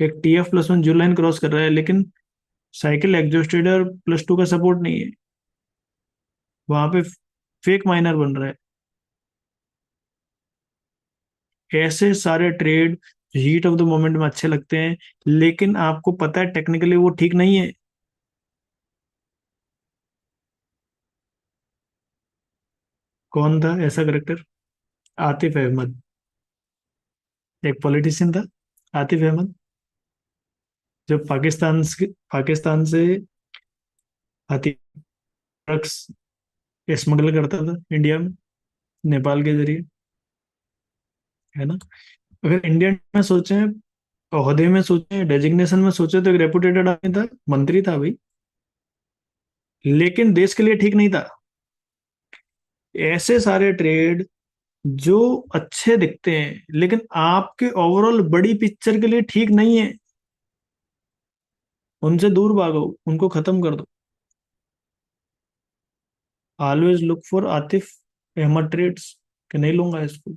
एक TF+1 जो लाइन क्रॉस कर रहा है, लेकिन साइकिल एग्जॉस्टेड और +2 का सपोर्ट नहीं है, वहां पे फेक माइनर बन रहा है। ऐसे सारे trade heat of the moment में अच्छे लगते हैं, लेकिन आपको पता है टेक्निकली वो ठीक नहीं है। कौन था ऐसा करेक्टर? आतिफ अहमद। एक पॉलिटिशियन था, आतिफ अहमद, जो पाकिस्तान से हाथी, ड्रग्स स्मगल करता था इंडिया में, नेपाल के जरिए, है ना? अगर इंडियन में सोचें, ओहदे में सोचें, डेजिग्नेशन में सोचे, तो एक रेपुटेटेड आदमी था, मंत्री था भाई, लेकिन देश के लिए ठीक नहीं था। ऐसे सारे ट्रेड जो अच्छे दिखते हैं लेकिन आपके ओवरऑल बड़ी पिक्चर के लिए ठीक नहीं है, उनसे दूर भागो, उनको खत्म कर दो। Always look for Atif Ahmed trades, कि नहीं लूंगा इसको,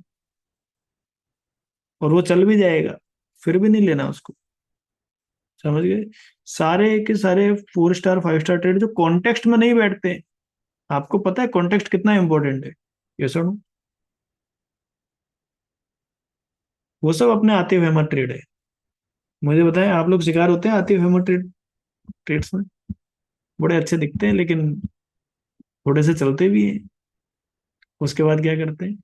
और वो चल भी जाएगा, फिर भी नहीं लेना उसको। समझ गए? सारे के सारे 4 स्टार 5 स्टार ट्रेड जो कॉन्टेक्स्ट में नहीं बैठते, आपको पता है कॉन्टेक्स्ट कितना इंपॉर्टेंट है? ये सुनो, वो सब अपने आतिफ अहमद ट्रेड है। मुझे बताएं, आप लोग शिकार होते हैं आतिफ अहमद ट्रेड्स में? बड़े अच्छे दिखते हैं लेकिन थोड़े से चलते भी हैं, उसके बाद क्या करते हैं?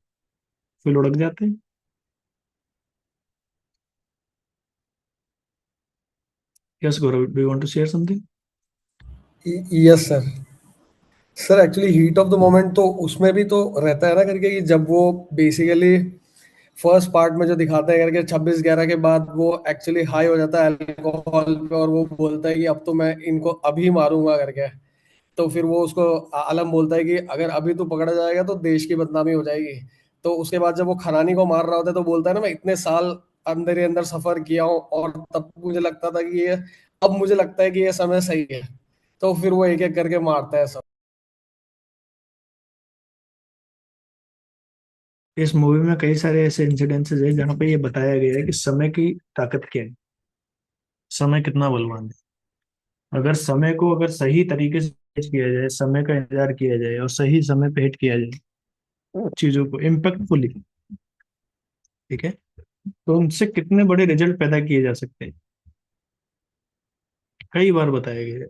फिर लुढ़क जाते हैं। Yes Gaurav, do you want to share something? Yes sir. Sir actually heat of the moment तो उसमें भी तो रहता है ना करके, कि जब वो बेसिकली फर्स्ट पार्ट में जो दिखाते हैं करके 26/11 के बाद वो एक्चुअली हाई हो जाता है अल्कोहल पे, और वो बोलता है कि अब तो मैं इनको अभी मारूंगा करके। तो फिर वो उसको आलम बोलता है कि अगर अभी तू पकड़ा जाएगा तो देश की बदनामी हो जाएगी। तो उसके बाद जब वो खरानी को मार रहा होता है तो बोलता है ना, मैं इतने साल अंदर ही अंदर सफर किया हूँ और तब मुझे लगता था कि ये, अब मुझे लगता है कि ये समय सही है। तो फिर वो एक एक करके मारता है सब। इस मूवी में कई सारे ऐसे इंसिडेंसेस है जहाँ पे ये बताया गया है कि समय की ताकत क्या है, समय कितना बलवान है। अगर समय को अगर सही तरीके से पेश किया जाए, समय का इंतजार किया जाए और सही समय पे हिट किया जाए चीजों को इम्पैक्टफुली, ठीक है, तो उनसे कितने बड़े रिजल्ट पैदा किए जा सकते हैं, कई बार बताया गया है।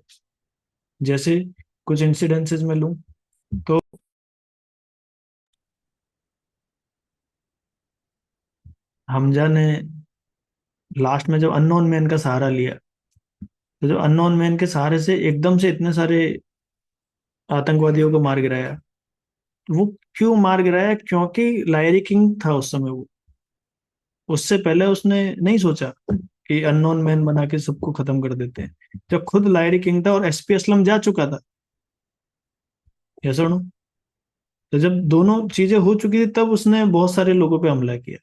जैसे कुछ इंसिडेंसेस में लूं तो हमजा ने लास्ट में जब अननोन मैन का सहारा लिया, तो जो अननोन मैन के सहारे से एकदम से इतने सारे आतंकवादियों को मार गिराया, वो क्यों मार गिराया? क्योंकि लायरी किंग था उस समय वो। उससे पहले उसने नहीं सोचा कि अननोन मैन बना के सबको खत्म कर देते हैं, जब खुद लायरी किंग था और एसपी असलम जा चुका था। ये सुनो, तो जब दोनों चीजें हो चुकी थी तब उसने बहुत सारे लोगों पे हमला किया।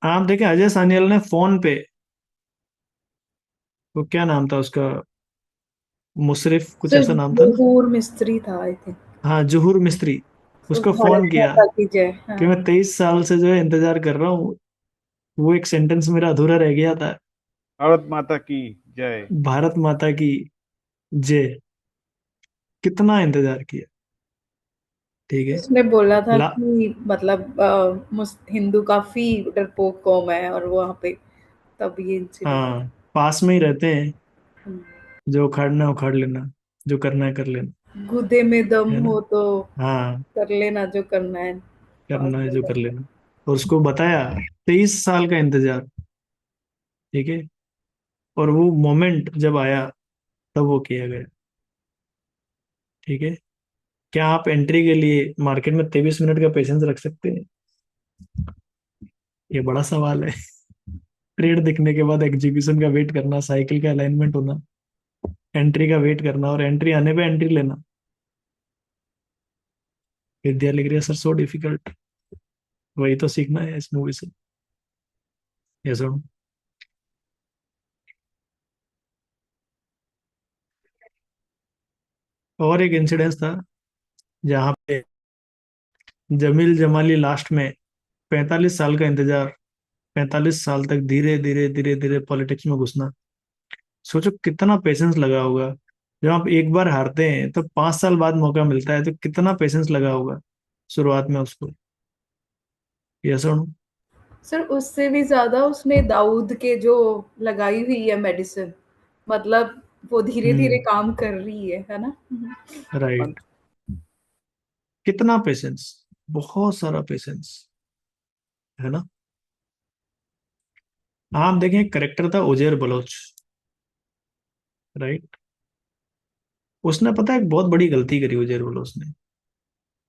आप देखें अजय सानियल ने फोन पे, वो क्या नाम था उसका, मुशरिफ कुछ सिर्फ ऐसा नाम था ना। ज़हूर मिस्त्री था आई थिंक। हाँ, जहूर मिस्त्री। तो उसको फोन भारत किया माता की जय। कि हाँ। मैं 23 साल से जो है इंतजार कर रहा हूँ, वो एक सेंटेंस मेरा अधूरा रह गया था। भारत माता की जय। भारत माता की जय। कितना इंतजार किया, ठीक है। उसने बोला था ला कि मतलब हिंदू काफी डरपोक कौम है और वहाँ पे तब ये इंसिडेंट। हाँ, पास में ही रहते हैं, जो उखाड़ना है उखाड़ लेना, जो करना है कर लेना, गुदे में दम है ना। हो तो हाँ, कर लेना जो करना है। पास करना है में जो कर रहना। लेना। और उसको बताया, 23 साल का इंतजार, ठीक है। और वो मोमेंट जब आया तब वो किया गया, ठीक है। क्या आप एंट्री के लिए मार्केट में 23 मिनट का पेशेंस रख सकते हैं? ये बड़ा सवाल है। ट्रेड दिखने के बाद एग्जीक्यूशन का वेट करना, साइकिल का अलाइनमेंट होना, एंट्री का वेट करना और एंट्री आने पे एंट्री लेना। विद्या लिख रही है सर, सो डिफिकल्ट। वही तो सीखना है इस मूवी से। ये सुनो, और एक इंसिडेंस था जहाँ पे जमील जमाली लास्ट में 45 साल का इंतजार, 45 साल तक धीरे धीरे धीरे धीरे पॉलिटिक्स में घुसना। सोचो कितना पेशेंस लगा होगा। जब आप एक बार हारते हैं तो 5 साल बाद मौका मिलता है, तो कितना पेशेंस लगा होगा शुरुआत में उसको। ये सुनो। सर उससे भी ज्यादा उसने दाऊद के जो लगाई हुई है मेडिसिन, मतलब वो धीरे धीरे हम्म। काम कर रही है ना। राइट। कितना पेशेंस, बहुत सारा पेशेंस, है ना। आप देखें, करेक्टर था उजैर बलोच, राइट। उसने पता है एक बहुत बड़ी गलती करी उजैर बलोच ने,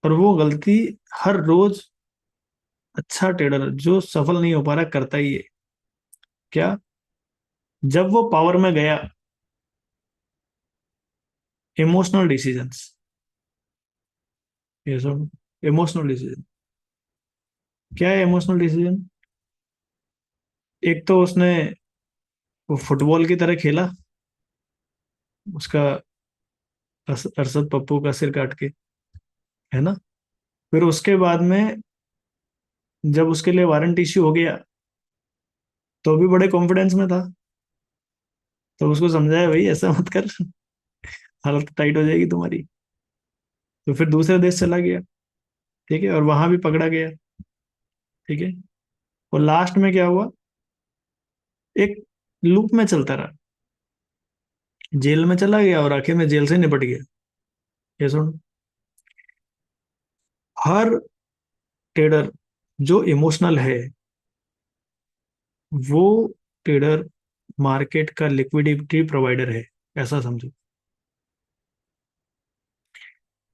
और वो गलती हर रोज अच्छा ट्रेडर जो सफल नहीं हो पा रहा करता ही है। क्या? जब वो पावर में गया, इमोशनल डिसीजंस। ये सब इमोशनल डिसीजन। क्या है इमोशनल डिसीजन? एक तो उसने वो फुटबॉल की तरह खेला, उसका अरशद पप्पू का सिर काट के, है ना। फिर उसके बाद में जब उसके लिए वारंट इश्यू हो गया तो भी बड़े कॉन्फिडेंस में था, तो उसको समझाया भाई ऐसा मत कर, हालत टाइट हो जाएगी तुम्हारी। तो फिर दूसरे देश चला गया, ठीक है, और वहां भी पकड़ा गया, ठीक है। और लास्ट में क्या हुआ, एक लूप में चलता रहा, जेल में चला गया और आखिर में जेल से निपट गया। ये सुन, हर ट्रेडर जो इमोशनल है, वो ट्रेडर मार्केट का लिक्विडिटी प्रोवाइडर है, ऐसा समझो।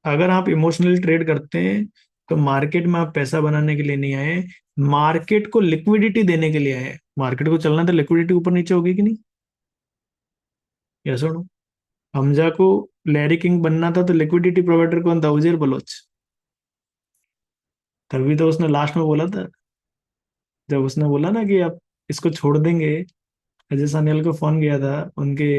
अगर आप इमोशनली ट्रेड करते हैं तो मार्केट में आप पैसा बनाने के लिए नहीं आए, मार्केट को लिक्विडिटी देने के लिए आए। मार्केट को चलना तो लिक्विडिटी ऊपर नीचे होगी कि नहीं? यस और नो? हमजा को लैरी किंग बनना था तो लिक्विडिटी प्रोवाइडर कौन था? उजेर बलोच। तभी तो उसने लास्ट में बोला था, जब उसने बोला ना कि आप इसको छोड़ देंगे, अजय सान्याल को फोन किया था उनके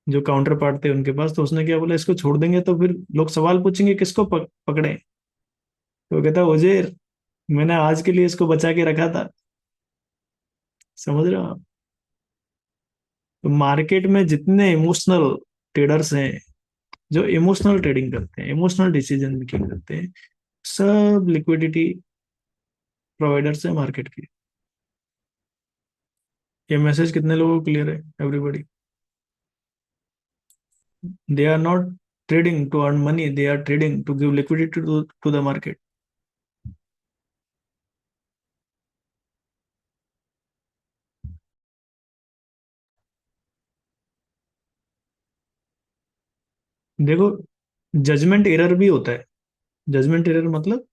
जो काउंटर पार्ट थे उनके पास, तो उसने क्या बोला, इसको छोड़ देंगे तो फिर लोग सवाल पूछेंगे किसको पकड़े। तो वो कहता उजेर, मैंने आज के लिए इसको बचा के रखा था। समझ रहे हो आप? तो मार्केट में जितने इमोशनल ट्रेडर्स हैं, जो इमोशनल ट्रेडिंग करते हैं, इमोशनल डिसीजन मेकिंग करते हैं, सब लिक्विडिटी प्रोवाइडर्स है मार्केट के। ये मैसेज कितने लोगों को क्लियर है? Everybody? They are not trading to earn money, they are trading to give liquidity to the market. देखो, जजमेंट एरर भी होता है। जजमेंट एरर मतलब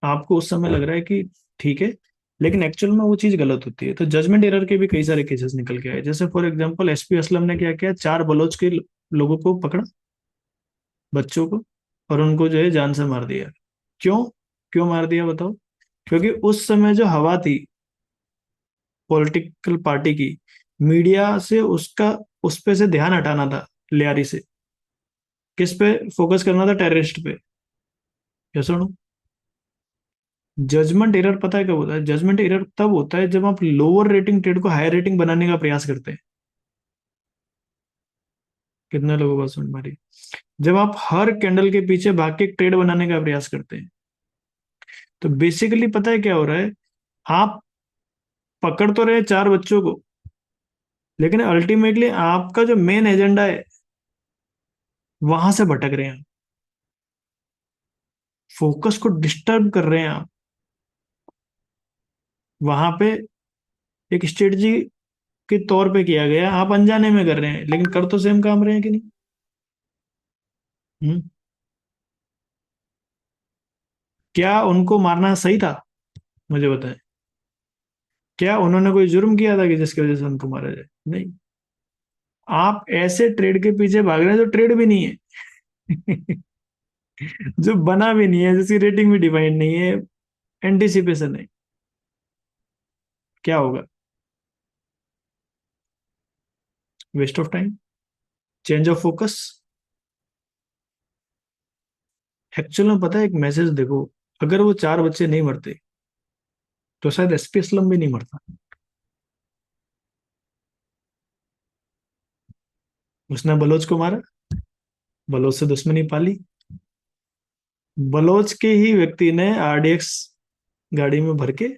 आपको उस समय लग रहा है कि ठीक है, लेकिन एक्चुअल में वो चीज गलत होती है। तो जजमेंट एरर के भी कई सारे केसेस निकल के आए। जैसे फॉर एग्जांपल एसपी असलम ने क्या किया, 4 बलोच के लोगों को पकड़ा, बच्चों को, और उनको जो है जान से मार दिया। क्यों? क्यों मार दिया बताओ? क्योंकि उस समय जो हवा थी पॉलिटिकल पार्टी की, मीडिया से उसका उस पे से ध्यान हटाना था, लियारी से। किस पे फोकस करना था? टेररिस्ट पे। क्या सुनो, जजमेंट एरर पता है कब होता है? जजमेंट एरर तब होता है जब आप लोअर रेटिंग ट्रेड को हायर रेटिंग बनाने का प्रयास करते हैं। कितने लोगों को समझ मारी? जब आप हर कैंडल के पीछे भाग के ट्रेड बनाने का प्रयास करते हैं, तो बेसिकली पता है क्या हो रहा है? आप पकड़ तो रहे 4 बच्चों को, लेकिन अल्टीमेटली आपका जो मेन एजेंडा है वहां से भटक रहे हैं। फोकस को डिस्टर्ब कर रहे हैं आप। वहां पे एक स्ट्रेटजी के तौर पे किया गया, आप अनजाने में कर रहे हैं, लेकिन कर तो सेम काम रहे हैं कि नहीं? हम्म? क्या उनको मारना सही था? मुझे बताएं। क्या उन्होंने कोई जुर्म किया था कि जिसकी वजह से उनको मारा जाए? नहीं। आप ऐसे ट्रेड के पीछे भाग रहे हैं जो ट्रेड भी नहीं है जो बना भी नहीं है, जिसकी रेटिंग भी डिफाइंड नहीं है, एंटिसिपेशन है। क्या होगा? Waste of time, change of focus. Actual में पता है, एक मैसेज देखो, अगर वो 4 बच्चे नहीं मरते तो शायद एसपी असलम भी नहीं मरता। उसने बलोच को मारा, बलोच से दुश्मनी पाली, बलोच के ही व्यक्ति ने आरडीएक्स गाड़ी में भर के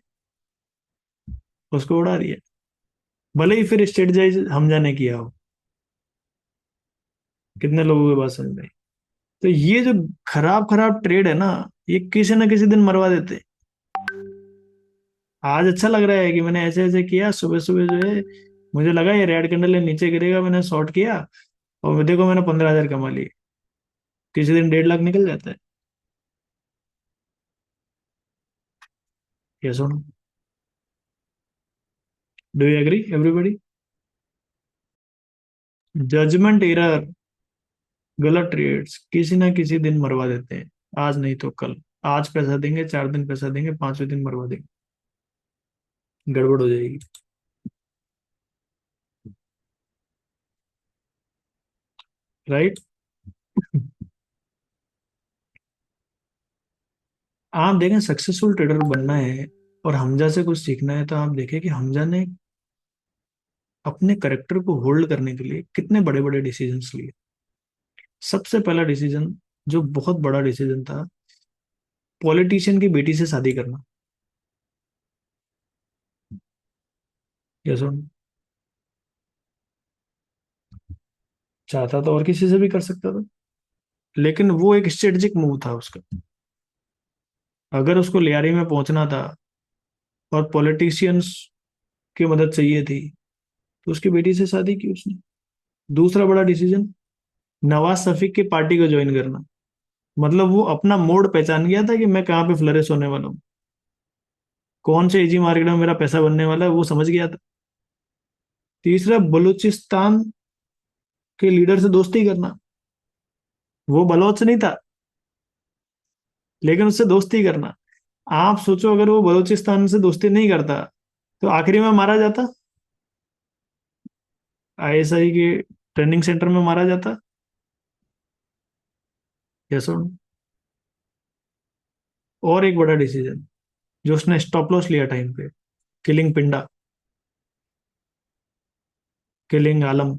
उसको उड़ा दिया, भले ही फिर स्ट्रेटजाइज हमजा ने किया हो। कितने लोगों के पास समझ में आई? तो ये जो खराब खराब ट्रेड है ना, ये किसी ना किसी दिन मरवा देते हैं। आज अच्छा लग रहा है कि मैंने ऐसे ऐसे किया, सुबह सुबह जो है मुझे लगा ये रेड कैंडल है नीचे गिरेगा, मैंने शॉर्ट किया और देखो मैंने 15,000 कमा लिए। किसी दिन 1.5 लाख निकल जाता है। ये सुनो, do you agree everybody? Judgement error, गलत ट्रेड्स किसी ना किसी दिन मरवा देते हैं। आज नहीं तो कल। आज पैसा देंगे, 4 दिन पैसा देंगे, 5वें दिन मरवा देंगे, गड़बड़ हो जाएगी। राइट? आप देखें, सक्सेसफुल ट्रेडर बनना है और हमजा से कुछ सीखना है, तो आप देखें कि हमजा ने अपने करेक्टर को होल्ड करने के लिए कितने बड़े बड़े डिसीजंस लिए। सबसे पहला डिसीजन, जो बहुत बड़ा डिसीजन था, पॉलिटिशियन की बेटी से शादी करना। यस, चाहता तो और किसी से भी कर सकता था, लेकिन वो एक स्ट्रेटेजिक मूव था उसका। अगर उसको लियारी में पहुंचना था और पॉलिटिशियंस की मदद चाहिए थी, तो उसकी बेटी से शादी की उसने। दूसरा बड़ा डिसीजन, नवाज शफीक की पार्टी को ज्वाइन करना। मतलब वो अपना मोड पहचान गया था कि मैं कहाँ पे फ्लरिश होने वाला हूँ, कौन से इजी मार्केट में मेरा पैसा बनने वाला है, वो समझ गया था। तीसरा, बलूचिस्तान के लीडर से दोस्ती करना। वो बलोच नहीं था, लेकिन उससे दोस्ती करना। आप सोचो, अगर वो बलूचिस्तान से दोस्ती नहीं करता तो आखिरी में मारा जाता, आईएसआई के ट्रेनिंग सेंटर में मारा जाता। यस और no? और एक बड़ा डिसीजन जो उसने स्टॉप लॉस लिया टाइम पे, किलिंग पिंडा, किलिंग आलम।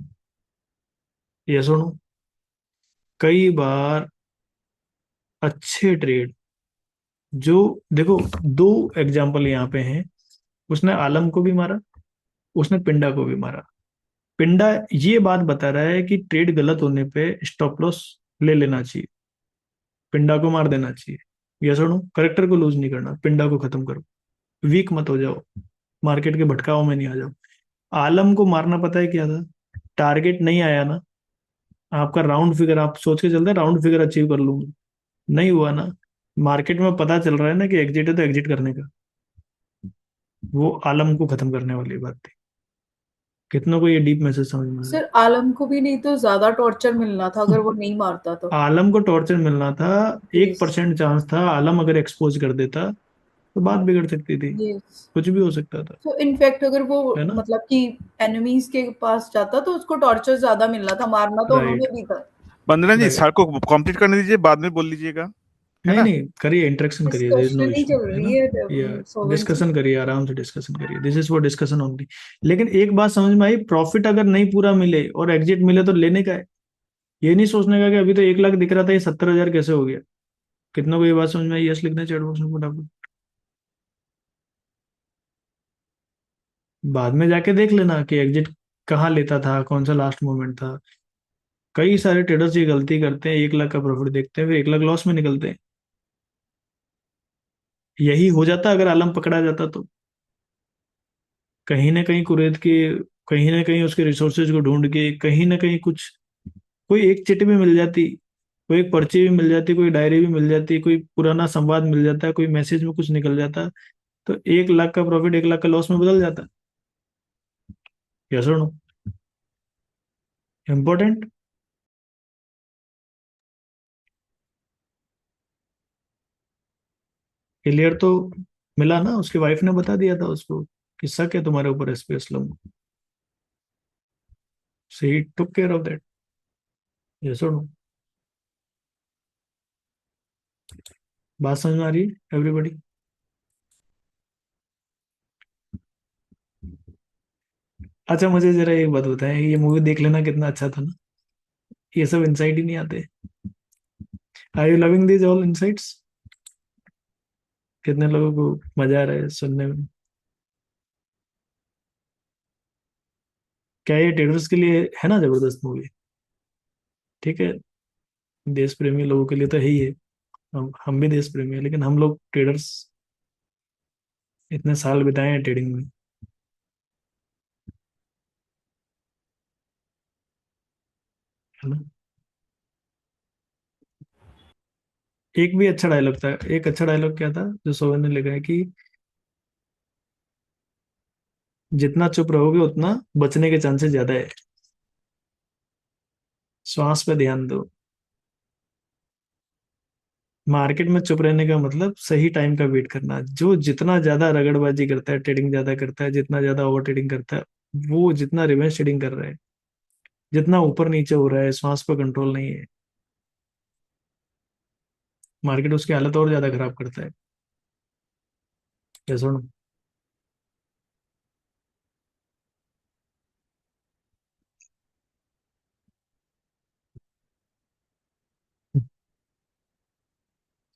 यस और no? कई बार अच्छे ट्रेड, जो, देखो, दो एग्जाम्पल यहाँ पे हैं। उसने आलम को भी मारा, उसने पिंडा को भी मारा। पिंडा ये बात बता रहा है कि ट्रेड गलत होने पे स्टॉप लॉस ले लेना चाहिए, पिंडा को मार देना चाहिए। यस और नो? करेक्टर को लूज नहीं करना, पिंडा को खत्म करो, वीक मत हो जाओ, मार्केट के भटकाव में नहीं आ जाओ। आलम को मारना पता है क्या था? टारगेट नहीं आया ना, आपका राउंड फिगर, आप सोच के चलते राउंड फिगर अचीव कर लूंगा, नहीं हुआ ना, मार्केट में पता चल रहा है ना कि एग्जिट है तो एग्जिट करने का। वो आलम को खत्म करने वाली बात थी। कितनों को ये डीप मैसेज समझ में आ रहा है? सर आलम को भी नहीं तो ज्यादा टॉर्चर मिलना था अगर वो नहीं मारता तो। आलम को टॉर्चर मिलना था। एक यस। परसेंट चांस था, आलम अगर एक्सपोज कर देता तो बात बिगड़ सकती थी, यस। कुछ भी हो सकता था। तो इनफैक्ट अगर वो है ना? मतलब कि एनिमीज के पास जाता तो उसको टॉर्चर ज्यादा मिलना था, मारना तो राइट। उन्होंने भी था। वंदना जी, राइट। सर को कंप्लीट करने दीजिए, बाद में बोल लीजिएगा, है नहीं ना। नहीं, करिए, इंटरेक्शन करिए, देयर इज नो डिस्कशन ही इशू, चल है रही ना? या है सोवेंसी। डिस्कशन करिए, आराम से डिस्कशन करिए, this is for discussion only. लेकिन एक बात समझ में आई, प्रॉफिट अगर नहीं पूरा मिले और एग्जिट मिले तो लेने का है। ये नहीं सोचने का कि अभी तो 1 लाख दिख रहा था, ये 70,000 कैसे हो गया। कितनों को ये बात समझ में आई? यस लिखना चैट बॉक्स में फटाफट। बाद में जाके देख लेना कि एग्जिट कहाँ लेता था, कौन सा लास्ट मोमेंट था। कई सारे ट्रेडर्स ये गलती करते हैं, 1 लाख का प्रॉफिट देखते हैं फिर 1 लाख लॉस में निकलते हैं। यही हो जाता अगर आलम पकड़ा जाता तो। कहीं ना कहीं कुरेद के, कहीं ना कहीं उसके रिसोर्सेज को ढूंढ के, कहीं ना कहीं कुछ, कोई एक चिट भी मिल जाती, कोई एक पर्ची भी मिल जाती, कोई डायरी भी मिल जाती, कोई पुराना संवाद मिल जाता, कोई मैसेज में कुछ निकल जाता, तो 1 लाख का प्रॉफिट 1 लाख का लॉस में बदल जाता। यस और नो? इम्पोर्टेंट। क्लियर तो मिला ना? उसकी वाइफ ने बता दिया था उसको कि शक है तुम्हारे ऊपर SP Aslam, so he took care of that. Yes और नो? बात समझ में आ रही है एवरीबॉडी? अच्छा, मुझे जरा एक बात बताएं, ये मूवी देख लेना, कितना अच्छा था ना? ये सब इंसाइट ही नहीं आते। Are you loving this all insights? कितने लोगों को मजा आ रहा है सुनने में? क्या ये ट्रेडर्स के लिए है ना जबरदस्त मूवी? ठीक है, देश प्रेमी लोगों के लिए तो है ही है। हम भी देश प्रेमी है, लेकिन हम लोग ट्रेडर्स इतने साल बिताए हैं ट्रेडिंग में, है ना? एक भी अच्छा डायलॉग था, एक अच्छा डायलॉग क्या था जो सोहन ने लिखा है कि जितना चुप रहोगे उतना बचने के चांसेस ज्यादा है। श्वास पे ध्यान दो। मार्केट में चुप रहने का मतलब सही टाइम का वेट करना। जो जितना ज्यादा रगड़बाजी करता है, ट्रेडिंग ज्यादा करता है, जितना ज्यादा ओवर ट्रेडिंग करता है, वो जितना रिवर्स ट्रेडिंग कर रहा है, जितना ऊपर नीचे हो रहा है, श्वास पर कंट्रोल नहीं है, मार्केट उसकी हालत और ज्यादा खराब करता है। क्या सुनो?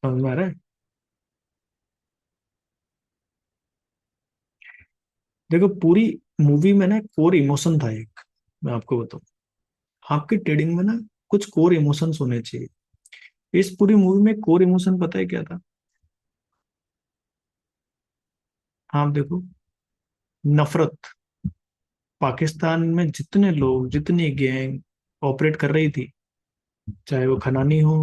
समझ में आ रहा है? देखो, पूरी मूवी में ना कोर इमोशन था एक, मैं आपको बताऊं। आपकी ट्रेडिंग में ना कुछ कोर इमोशंस होने चाहिए। इस पूरी मूवी में कोर इमोशन पता है क्या था? आप देखो, नफरत। पाकिस्तान में जितने लोग, जितनी गैंग ऑपरेट कर रही थी, चाहे वो खनानी हो,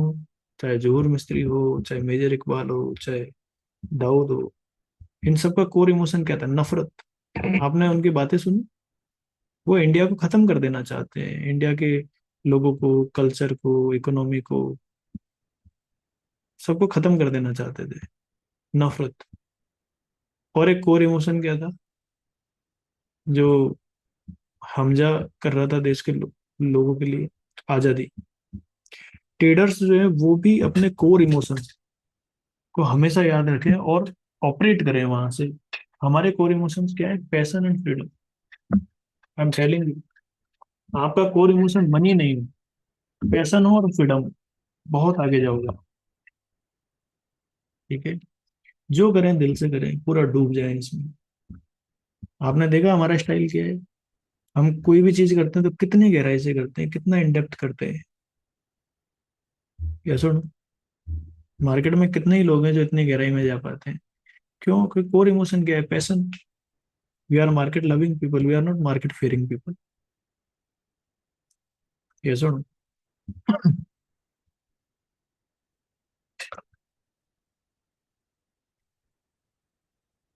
चाहे जोहर मिस्त्री हो, चाहे मेजर इकबाल हो, चाहे दाऊद हो, इन सबका कोर इमोशन क्या था? नफरत। आपने उनकी बातें सुनी? वो इंडिया को खत्म कर देना चाहते हैं, इंडिया के लोगों को, कल्चर को, इकोनॉमी को, सबको खत्म कर देना चाहते थे। नफरत। और एक कोर इमोशन क्या था जो हमजा कर रहा था देश के लोगों के लिए? आजादी। ट्रेडर्स जो है वो भी अपने कोर इमोशन को हमेशा याद रखें और ऑपरेट करें वहां से। हमारे कोर इमोशंस क्या है? Passion and freedom. I am telling you, आपका कोर इमोशन मनी नहीं हो, पैशन हो और फ्रीडम हो, बहुत आगे जाओगे। ठीक है? जो करें दिल से करें, पूरा डूब जाए इसमें। आपने देखा हमारा स्टाइल क्या है? हम कोई भी चीज करते हैं तो कितनी गहराई से करते हैं, कितना इन डेप्थ करते हैं। या सुन, मार्केट में कितने ही लोग हैं जो इतनी गहराई में जा पाते हैं। क्यों? क्योंकि कोर इमोशन क्या है? Passion. We are market loving people, we are not market fearing people. ये सुन।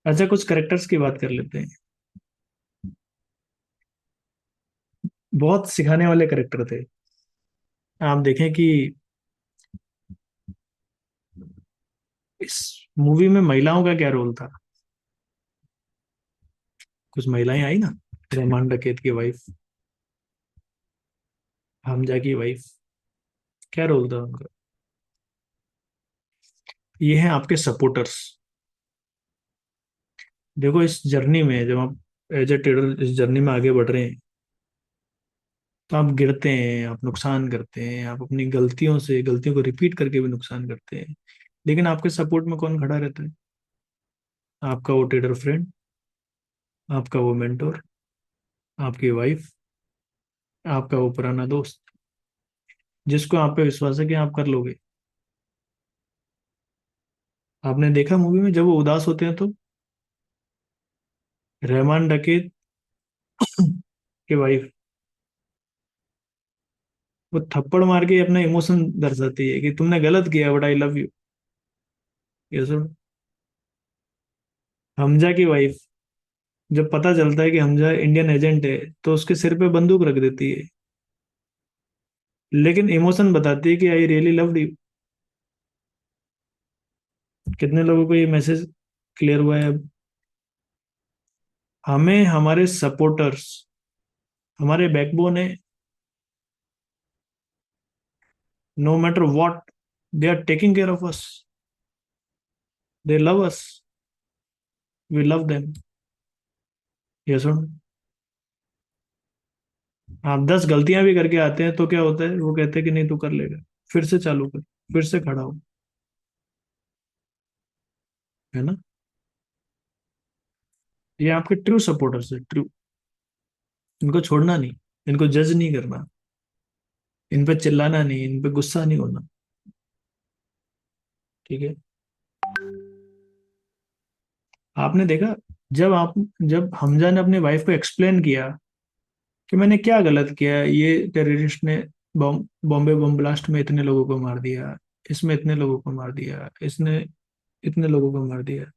अच्छा, कुछ करेक्टर्स की बात कर लेते हैं। बहुत सिखाने वाले करेक्टर थे। आप देखें कि इस मूवी में महिलाओं का क्या रोल था? कुछ महिलाएं आई ना, रहमान डकैत की वाइफ, हमजा की वाइफ, क्या रोल था उनका? ये हैं आपके सपोर्टर्स। देखो, इस जर्नी में जब आप एज ए ट्रेडर इस जर्नी में आगे बढ़ रहे हैं, तो आप गिरते हैं, आप नुकसान करते हैं, आप अपनी गलतियों को रिपीट करके भी नुकसान करते हैं। लेकिन आपके सपोर्ट में कौन खड़ा रहता है? आपका वो ट्रेडर फ्रेंड, आपका वो मेंटोर, आपकी वाइफ, आपका वो पुराना दोस्त, जिसको आप पे विश्वास है कि आप कर लोगे। आपने देखा मूवी में जब वो उदास होते हैं तो रहमान डकैत की वाइफ वो थप्पड़ मार के अपना इमोशन दर्शाती है कि तुमने गलत किया बट आई लव यू। ये सुन। हमजा की वाइफ, जब पता चलता है कि हमजा इंडियन एजेंट है, तो उसके सिर पे बंदूक रख देती है, लेकिन इमोशन बताती है कि आई रियली लव्ड यू। कितने लोगों को ये मैसेज क्लियर हुआ है अब? हमें हमारे सपोर्टर्स, हमारे बैकबोन है। No matter what, they are taking care of us, they love us, we love them. ये सुन। आप 10 गलतियां भी करके आते हैं तो क्या होता है? वो कहते हैं कि नहीं तू कर लेगा, फिर से चालू कर, फिर से खड़ा हो। है ना? ये आपके ट्रू सपोर्टर्स है, ट्रू। इनको छोड़ना नहीं, इनको जज नहीं करना, इन पे चिल्लाना नहीं, इन पे गुस्सा नहीं होना। ठीक है? आपने देखा, जब हमजा ने अपनी वाइफ को एक्सप्लेन किया कि मैंने क्या गलत किया, ये टेररिस्ट ने बॉम्बे बम ब्लास्ट में इतने लोगों को मार दिया, इसमें इतने लोगों को मार दिया, इसने इतने लोगों को मार दिया।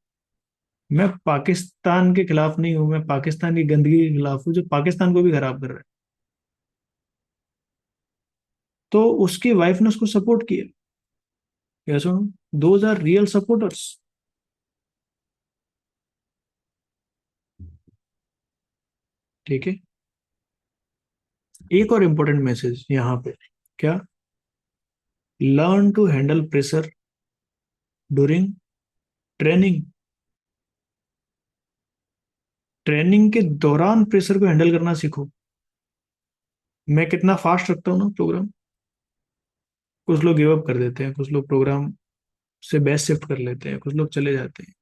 मैं पाकिस्तान के खिलाफ नहीं हूं, मैं पाकिस्तान की गंदगी के खिलाफ हूँ जो पाकिस्तान को भी खराब कर रहा है। तो उसकी वाइफ ने उसको सपोर्ट किया। क्या सुनो, दोज आर रियल सपोर्टर्स। ठीक है? एक और इम्पोर्टेंट मैसेज यहाँ पे, क्या? Learn to handle pressure during training. Training के दौरान प्रेशर को हैंडल करना सीखो। मैं कितना फास्ट रखता हूँ ना प्रोग्राम, कुछ लोग गिव अप कर देते हैं, कुछ लोग प्रोग्राम से बेस्ट शिफ्ट कर लेते हैं, कुछ लोग चले जाते हैं।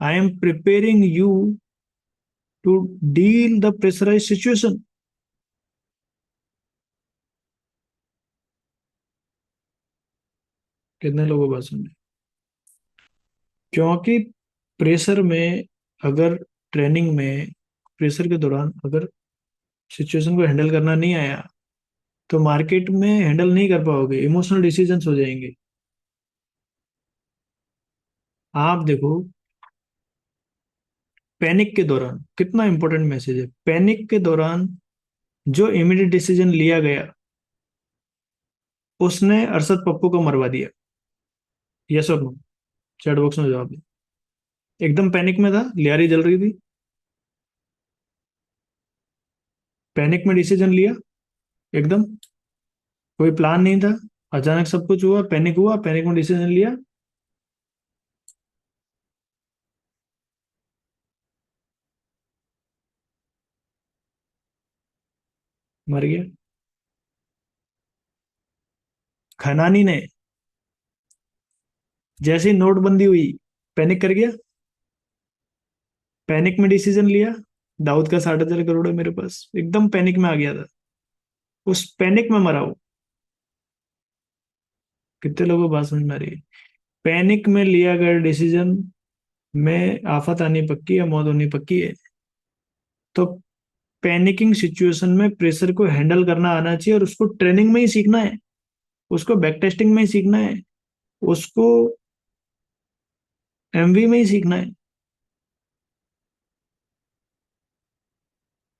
I am preparing you to deal the pressurise situation. कितने लोगों को बात समझे? क्योंकि प्रेशर में, अगर ट्रेनिंग में प्रेशर के दौरान अगर सिचुएशन को हैंडल करना नहीं आया, तो मार्केट में हैंडल नहीं कर पाओगे, इमोशनल डिसीजंस हो जाएंगे। आप देखो, पैनिक के दौरान कितना इंपॉर्टेंट मैसेज है, पैनिक के दौरान जो इमीडिएट डिसीजन लिया गया, उसने अरशद पप्पू को मरवा दिया। यस और नो, चैट बॉक्स में जवाब दे। एकदम पैनिक में था, लियारी जल रही थी, पैनिक में डिसीजन लिया एकदम, कोई प्लान नहीं था, अचानक सब कुछ हुआ, पैनिक में डिसीजन लिया, मर गया। खनानी ने जैसे ही नोटबंदी हुई, पैनिक कर गया, पैनिक में डिसीजन लिया, दाऊद का 60,000 करोड़ है मेरे पास, एकदम पैनिक में आ गया था, उस पैनिक में मरा वो। कितने लोगों को बात समझ में आ रही है? पैनिक में लिया गया डिसीजन में आफत आनी पक्की है, मौत होनी पक्की है। तो पैनिकिंग सिचुएशन में प्रेशर को हैंडल करना आना चाहिए, और उसको ट्रेनिंग में ही सीखना है, उसको बैक टेस्टिंग में ही सीखना है, उसको एमवी में ही सीखना है।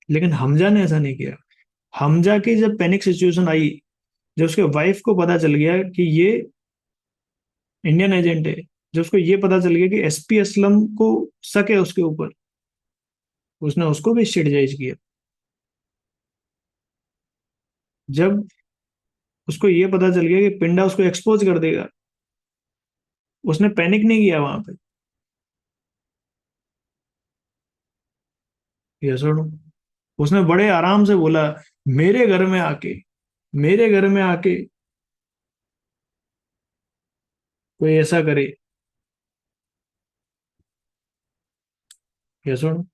लेकिन हमजा ने ऐसा नहीं किया। हमजा की जब पैनिक सिचुएशन आई, जब उसके वाइफ को पता चल गया कि ये इंडियन एजेंट है, जब उसको ये पता चल गया कि एसपी असलम को शक है उसके ऊपर, उसने उसको भी स्ट्रेटेजाइज किया। जब उसको ये पता चल गया कि पिंडा उसको एक्सपोज कर देगा, उसने पैनिक नहीं किया वहां पे। ये सुनो, उसने बड़े आराम से बोला, मेरे घर में आके, मेरे घर में आके कोई ऐसा करे। ये सुनो,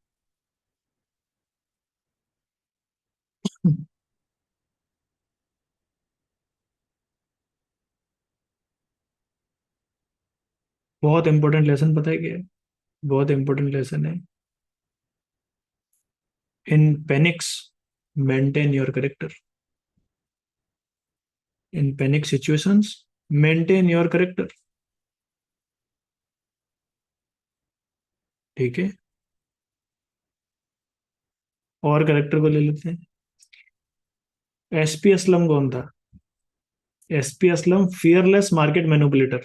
बहुत इंपॉर्टेंट लेसन पता है क्या है? बहुत इंपॉर्टेंट लेसन है। In panics maintain your character, in panic situations maintain your character. ठीक है, और करेक्टर को ले लेते हैं। एसपी असलम कौन था? SP Aslam fearless market manipulator.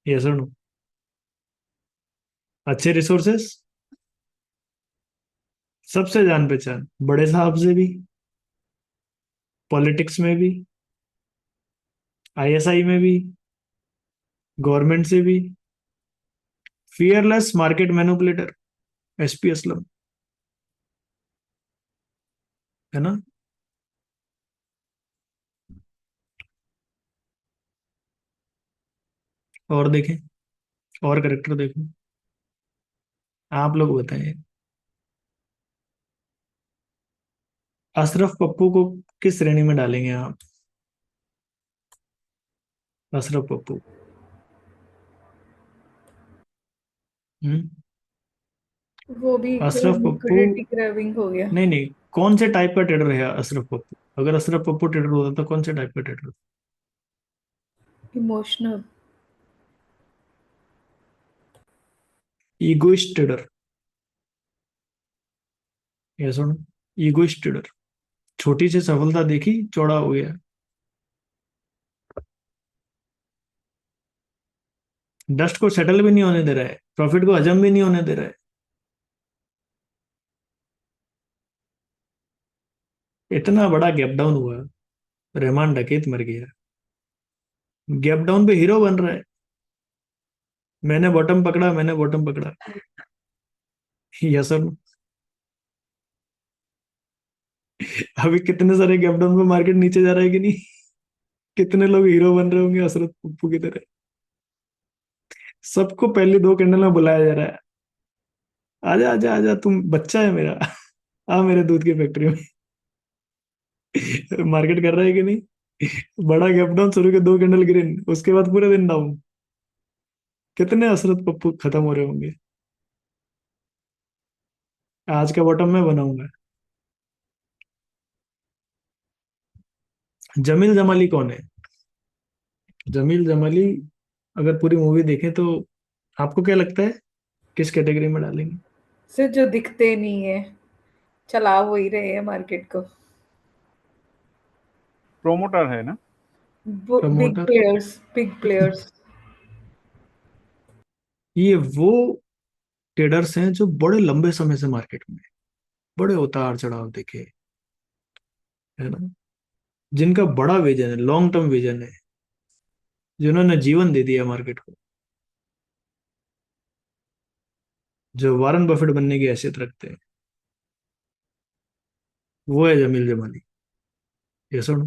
Yes और नो? अच्छे रिसोर्सेस, सबसे जान पहचान, बड़े साहब से भी, पॉलिटिक्स में भी, आईएसआई में भी, गवर्नमेंट से भी, fearless market manipulator, SP Aslam. है ना? और देखें, और करेक्टर देखो, आप लोग बताएं। अशरफ पप्पू को किस श्रेणी में डालेंगे आप? अशरफ पप्पू। हम्म। वो भी अशरफ पप्पू, लिक्विडिटी ग्रैबिंग हो गया। नहीं नहीं, कौन से टाइप का ट्रेडर है अशरफ पप्पू? अगर अशरफ पप्पू ट्रेडर होता तो कौन से टाइप का ट्रेडर? इमोशनल। Egoist trader. ये सुन, ईगोइस्ट ट्रेडर, छोटी सी सफलता देखी, चौड़ा हो गया। डस्ट को सेटल भी नहीं होने दे रहा है, प्रॉफिट को हजम भी नहीं होने दे रहा है। इतना बड़ा गैप डाउन हुआ, रहमान डकैत मर गया, गैप डाउन पे हीरो बन रहा है। मैंने बॉटम पकड़ा, मैंने बॉटम पकड़ा। Yes sir. अभी कितने सारे गैप डाउन पे मार्केट नीचे जा रहा है कि नहीं? कितने लोग हीरो बन रहे होंगे हसरत पप्पू की तरह। सबको पहले 2 कैंडल में बुलाया जा रहा है, आजा आजा आजा, तुम बच्चा है मेरा, आ मेरे दूध की फैक्ट्री में। मार्केट कर रहा है कि नहीं? बड़ा गैप डाउन शुरू के 2 कैंडल ग्रीन, उसके बाद पूरे दिन डाउन। कितने हसरत पप्पू खत्म हो रहे होंगे। आज का बॉटम मैं बनाऊंगा। जमील जमाली कौन है? जमील जमाली अगर पूरी मूवी देखें तो आपको क्या लगता है किस कैटेगरी में डालेंगे? सिर्फ जो दिखते नहीं है, चला वो ही रहे हैं मार्केट को। प्रोमोटर है ना? Big promoter? Players, big players. ये वो ट्रेडर्स हैं जो बड़े लंबे समय से मार्केट में, बड़े उतार चढ़ाव देखे, है ना, जिनका बड़ा विजन है, लॉन्ग टर्म विजन है, जिन्होंने जीवन दे दिया मार्केट को, जो वारन बफेट बनने की हैसियत रखते हैं, वो है जमील जमाली। ये सुनो।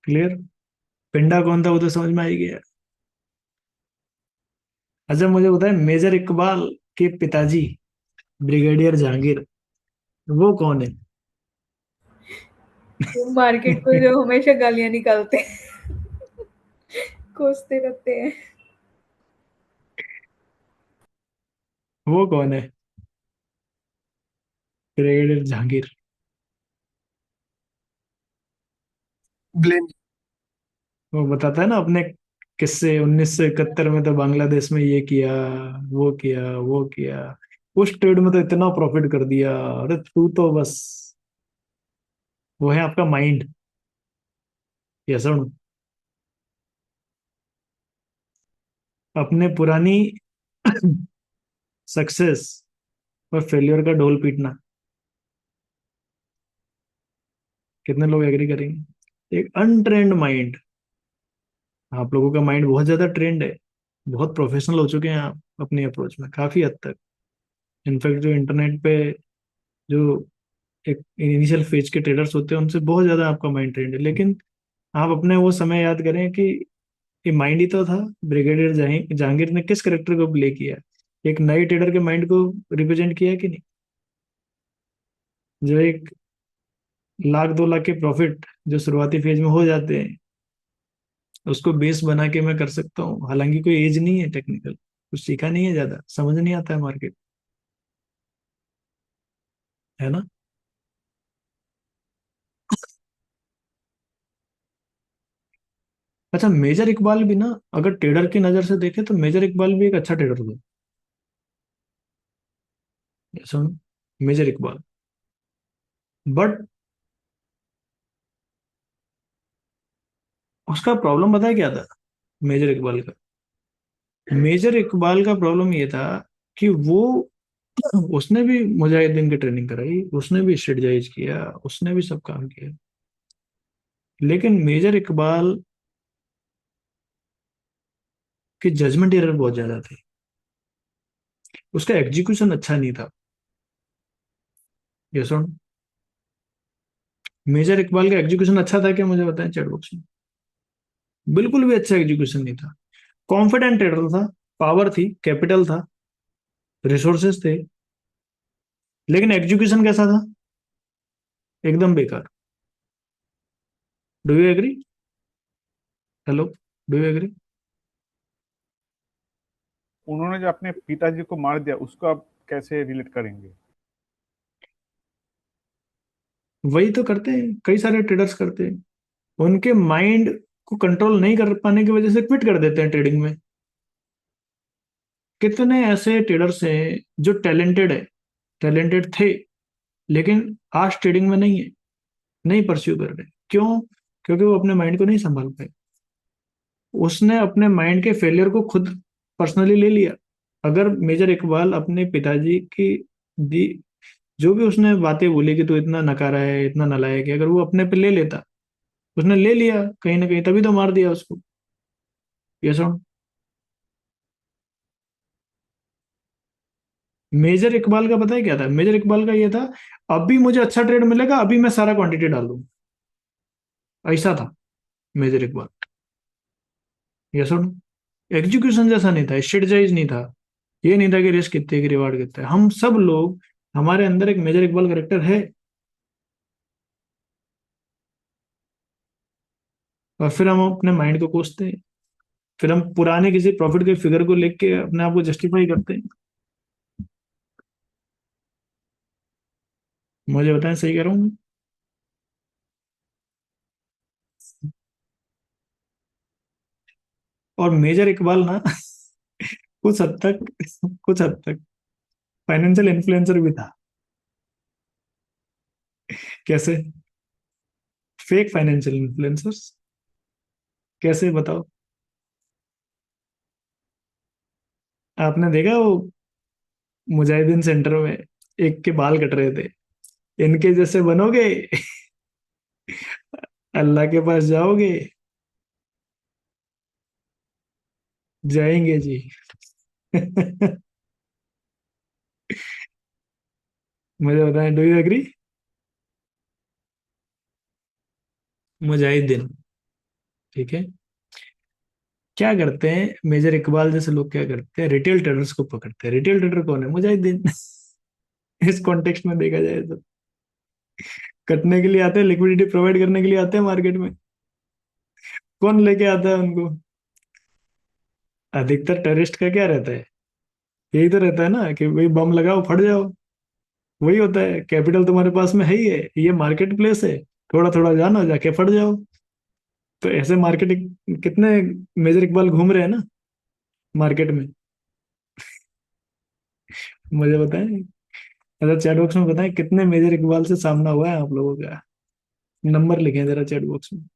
क्लियर? पिंडा कौन था वो तो समझ में आ ही गया। अच्छा मुझे बताए, मेजर इकबाल के पिताजी ब्रिगेडियर जहांगीर, वो कौन है? वो मार्केट को जो हमेशा गालियां निकालते हैं, कोसते रहते हैं। वो कौन है ब्रिगेडियर जहांगीर? ब्लेम। वो बताता है ना अपने किस्से, 1971 में तो बांग्लादेश में ये किया, वो किया, वो किया, उस ट्रेड में तो इतना प्रॉफिट कर दिया। अरे तू तो बस, वो है आपका माइंड। ये सुन, अपने पुरानी सक्सेस और फेलियर का ढोल पीटना। कितने लोग एग्री करेंगे? एक अनट्रेंड माइंड। आप लोगों का माइंड बहुत ज्यादा ट्रेंड है, बहुत प्रोफेशनल हो चुके हैं आप अपनी अप्रोच में काफी हद तक। इनफैक्ट जो इंटरनेट पे जो एक इनिशियल फेज के ट्रेडर्स होते हैं उनसे बहुत ज्यादा आपका माइंड ट्रेंड है। लेकिन आप अपने वो समय याद करें कि ये माइंड ही तो था। ब्रिगेडियर जहांगीर ने किस करेक्टर को प्ले किया? एक नए ट्रेडर के माइंड को रिप्रेजेंट किया कि नहीं? जो एक लाख 2 लाख के प्रॉफिट जो शुरुआती फेज में हो जाते हैं, उसको बेस बना के मैं कर सकता हूँ। हालांकि कोई एज नहीं है, टेक्निकल कुछ सीखा नहीं है, ज्यादा समझ नहीं आता है मार्केट, है ना। अच्छा मेजर इकबाल भी ना, अगर ट्रेडर की नजर से देखे तो मेजर इकबाल भी एक अच्छा ट्रेडर था। सुन, मेजर इकबाल, बट उसका प्रॉब्लम पता है क्या था? मेजर इकबाल का, मेजर इकबाल का प्रॉब्लम ये था कि वो, उसने भी मुजाहिदीन की ट्रेनिंग कराई, उसने भी स्ट्रेटजाइज किया, उसने भी सब काम किया, लेकिन मेजर इकबाल की जजमेंट एरर बहुत ज्यादा थी। उसका एग्जीक्यूशन अच्छा नहीं था। ये सुन, मेजर इकबाल का एग्जीक्यूशन अच्छा था क्या? मुझे बताएं चैट बॉक्स में। बिल्कुल भी अच्छा एग्जीक्यूशन नहीं था। कॉन्फिडेंट ट्रेडर था, पावर थी, कैपिटल था, रिसोर्सेस थे, लेकिन एग्जीक्यूशन कैसा था? एकदम बेकार। Do you agree? Hello, do you agree? उन्होंने जो अपने पिताजी को मार दिया उसको आप कैसे रिलेट करेंगे? वही तो करते हैं, कई सारे ट्रेडर्स करते हैं। उनके माइंड को कंट्रोल नहीं कर पाने की वजह से क्विट कर देते हैं ट्रेडिंग में। कितने ऐसे ट्रेडर्स हैं जो टैलेंटेड है, टैलेंटेड थे, लेकिन आज ट्रेडिंग में नहीं है, नहीं परस्यू कर रहे। क्यों? क्योंकि वो अपने माइंड को नहीं संभाल पाए। उसने अपने माइंड के फेलियर को खुद पर्सनली ले लिया। अगर मेजर इकबाल अपने पिताजी की दी, जो भी उसने बातें बोली कि तू इतना नकारा है, इतना नालायक है, अगर वो अपने पे ले लेता, उसने ले लिया कहीं ना कहीं, तभी तो मार दिया उसको। ये सुन, मेजर इकबाल का पता है क्या था? मेजर इकबाल का ये था, अभी मुझे अच्छा ट्रेड मिलेगा, अभी मैं सारा क्वांटिटी डाल दूं। ऐसा था मेजर इकबाल। ये सुन, एग्जीक्यूशन जैसा नहीं था, स्ट्रेटजाइज नहीं था, ये नहीं था कि रिस्क कितने की रिवार्ड कितना है। हम सब लोग, हमारे अंदर एक मेजर इकबाल करेक्टर है, और फिर हम अपने माइंड को कोसते हैं। फिर हम पुराने किसी प्रॉफिट के फिगर को लेके अपने आप को जस्टिफाई करते हैं। मुझे बताएं, सही कह रहा हूँ? और मेजर इकबाल ना कुछ हद तक कुछ हद तक फाइनेंशियल इन्फ्लुएंसर भी था। कैसे? Fake financial influencers? कैसे, बताओ? आपने देखा वो मुजाहिदीन सेंटर में एक के बाल कट रहे थे, इनके जैसे बनोगे अल्लाह के पास जाओगे? जाएंगे जी। मुझे बताएं, डू यू एग्री? मुजाहिदीन, ठीक है। क्या करते हैं मेजर इकबाल जैसे लोग? क्या करते हैं? रिटेल ट्रेडर्स को पकड़ते हैं। रिटेल ट्रेडर कौन है? मुजाहिदीन। इस कॉन्टेक्स्ट में देखा जाए तो कटने के लिए आते हैं, लिक्विडिटी प्रोवाइड करने के लिए आते हैं मार्केट में। कौन लेके आता है उनको? अधिकतर टेररिस्ट का क्या रहता है? यही तो रहता है ना कि भाई बम लगाओ फट जाओ। वही होता है, कैपिटल तुम्हारे पास में है ही है, ये मार्केट प्लेस है, थोड़ा थोड़ा जानो जाके फट जाओ। तो ऐसे मार्केट कितने मेजर इकबाल घूम रहे हैं ना मार्केट में। मुझे बताएं, अच्छा चैट बॉक्स में बताएं कितने मेजर इकबाल से सामना हुआ है आप लोगों का। नंबर लिखें जरा चैट बॉक्स में।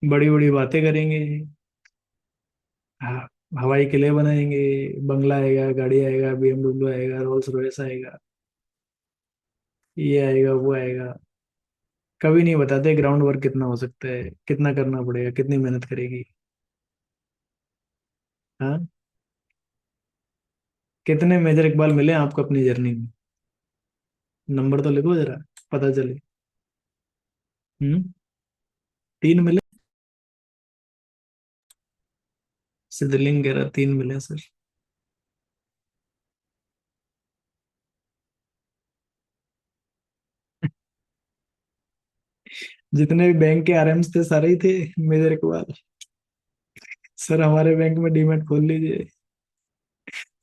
बड़ी बड़ी बातें करेंगे। हाँ, हवाई किले बनाएंगे, बंगला आएगा, गाड़ी आएगा, BMW आएगा, रोल्स रॉयस आएगा, ये आएगा वो आएगा। कभी नहीं बताते ग्राउंड वर्क कितना हो सकता है, कितना करना पड़ेगा, कितनी मेहनत करेगी। हाँ, कितने मेजर इकबाल मिले आपको अपनी जर्नी में? नंबर तो लिखो जरा, पता चले। 3 मिले? सिद्धलिंग कह रहा 3 मिले सर। जितने भी बैंक के RMs थे सारे ही थे मेजर इकबाल। सर हमारे बैंक में डीमैट खोल लीजिए,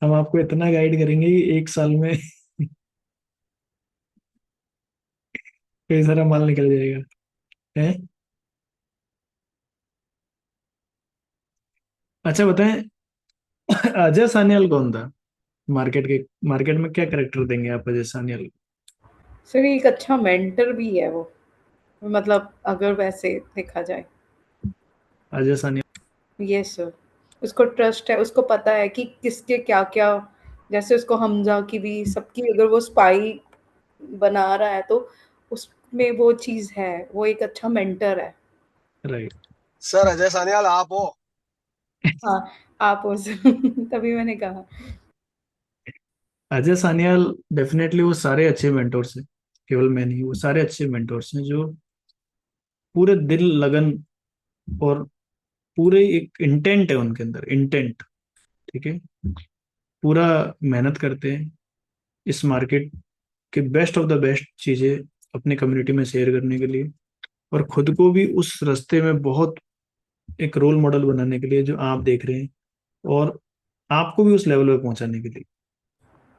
हम आपको इतना गाइड करेंगे कि 1 साल में कई सारा माल निकल जाएगा। है? अच्छा बताएं, अजय सान्याल कौन था? मार्केट में क्या करेक्टर देंगे आप अजय सान्याल को? सर एक अच्छा मेंटर भी है वो, मतलब अगर वैसे देखा जाए। अजय सान्याल। यस सर, उसको ट्रस्ट है, उसको पता है कि किसके क्या-क्या, जैसे उसको हमज़ा की भी सबकी अगर वो स्पाई बना रहा है तो उसमें वो चीज़ है, वो एक अच्छा मेंटर है। राइट। सर अजय सान्याल आप हो? हाँ, आप हो सर। तभी मैंने कहा। अजय सान्याल डेफिनेटली वो सारे अच्छे मेंटोर्स हैं, केवल मैं नहीं, वो सारे अच्छे मेंटोर्स हैं जो पूरे दिल लगन और पूरे एक इंटेंट है उनके अंदर, इंटेंट, ठीक है, पूरा मेहनत करते हैं इस मार्केट के बेस्ट ऑफ द बेस्ट चीजें अपनी कम्युनिटी में शेयर करने के लिए, और खुद को भी उस रास्ते में बहुत एक रोल मॉडल बनाने के लिए जो आप देख रहे हैं, और आपको भी उस लेवल पे पहुंचाने के लिए।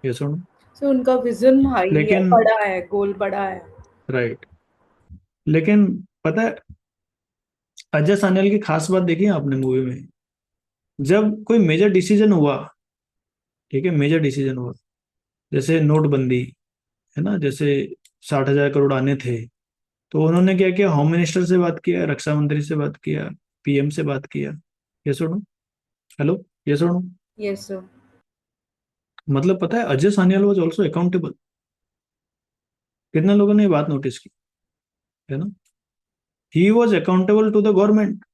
ये सुनो। सो उनका विज़न हाई है, लेकिन बड़ा है, गोल बड़ा है। राइट, लेकिन पता है अजय सान्याल की खास बात देखी है आपने मूवी में? जब कोई मेजर डिसीजन हुआ, ठीक है, मेजर डिसीजन हुआ, जैसे नोटबंदी, है ना, जैसे 60,000 करोड़ आने थे, तो उन्होंने क्या किया? होम मिनिस्टर से बात किया, रक्षा मंत्री से बात किया, PM से बात किया। ये सुनो, हेलो, ये सुनो। Yes sir. मतलब पता है Ajay Sanyal was also accountable. कितने लोगों ने ये बात नोटिस की? है ना? He was accountable to the government.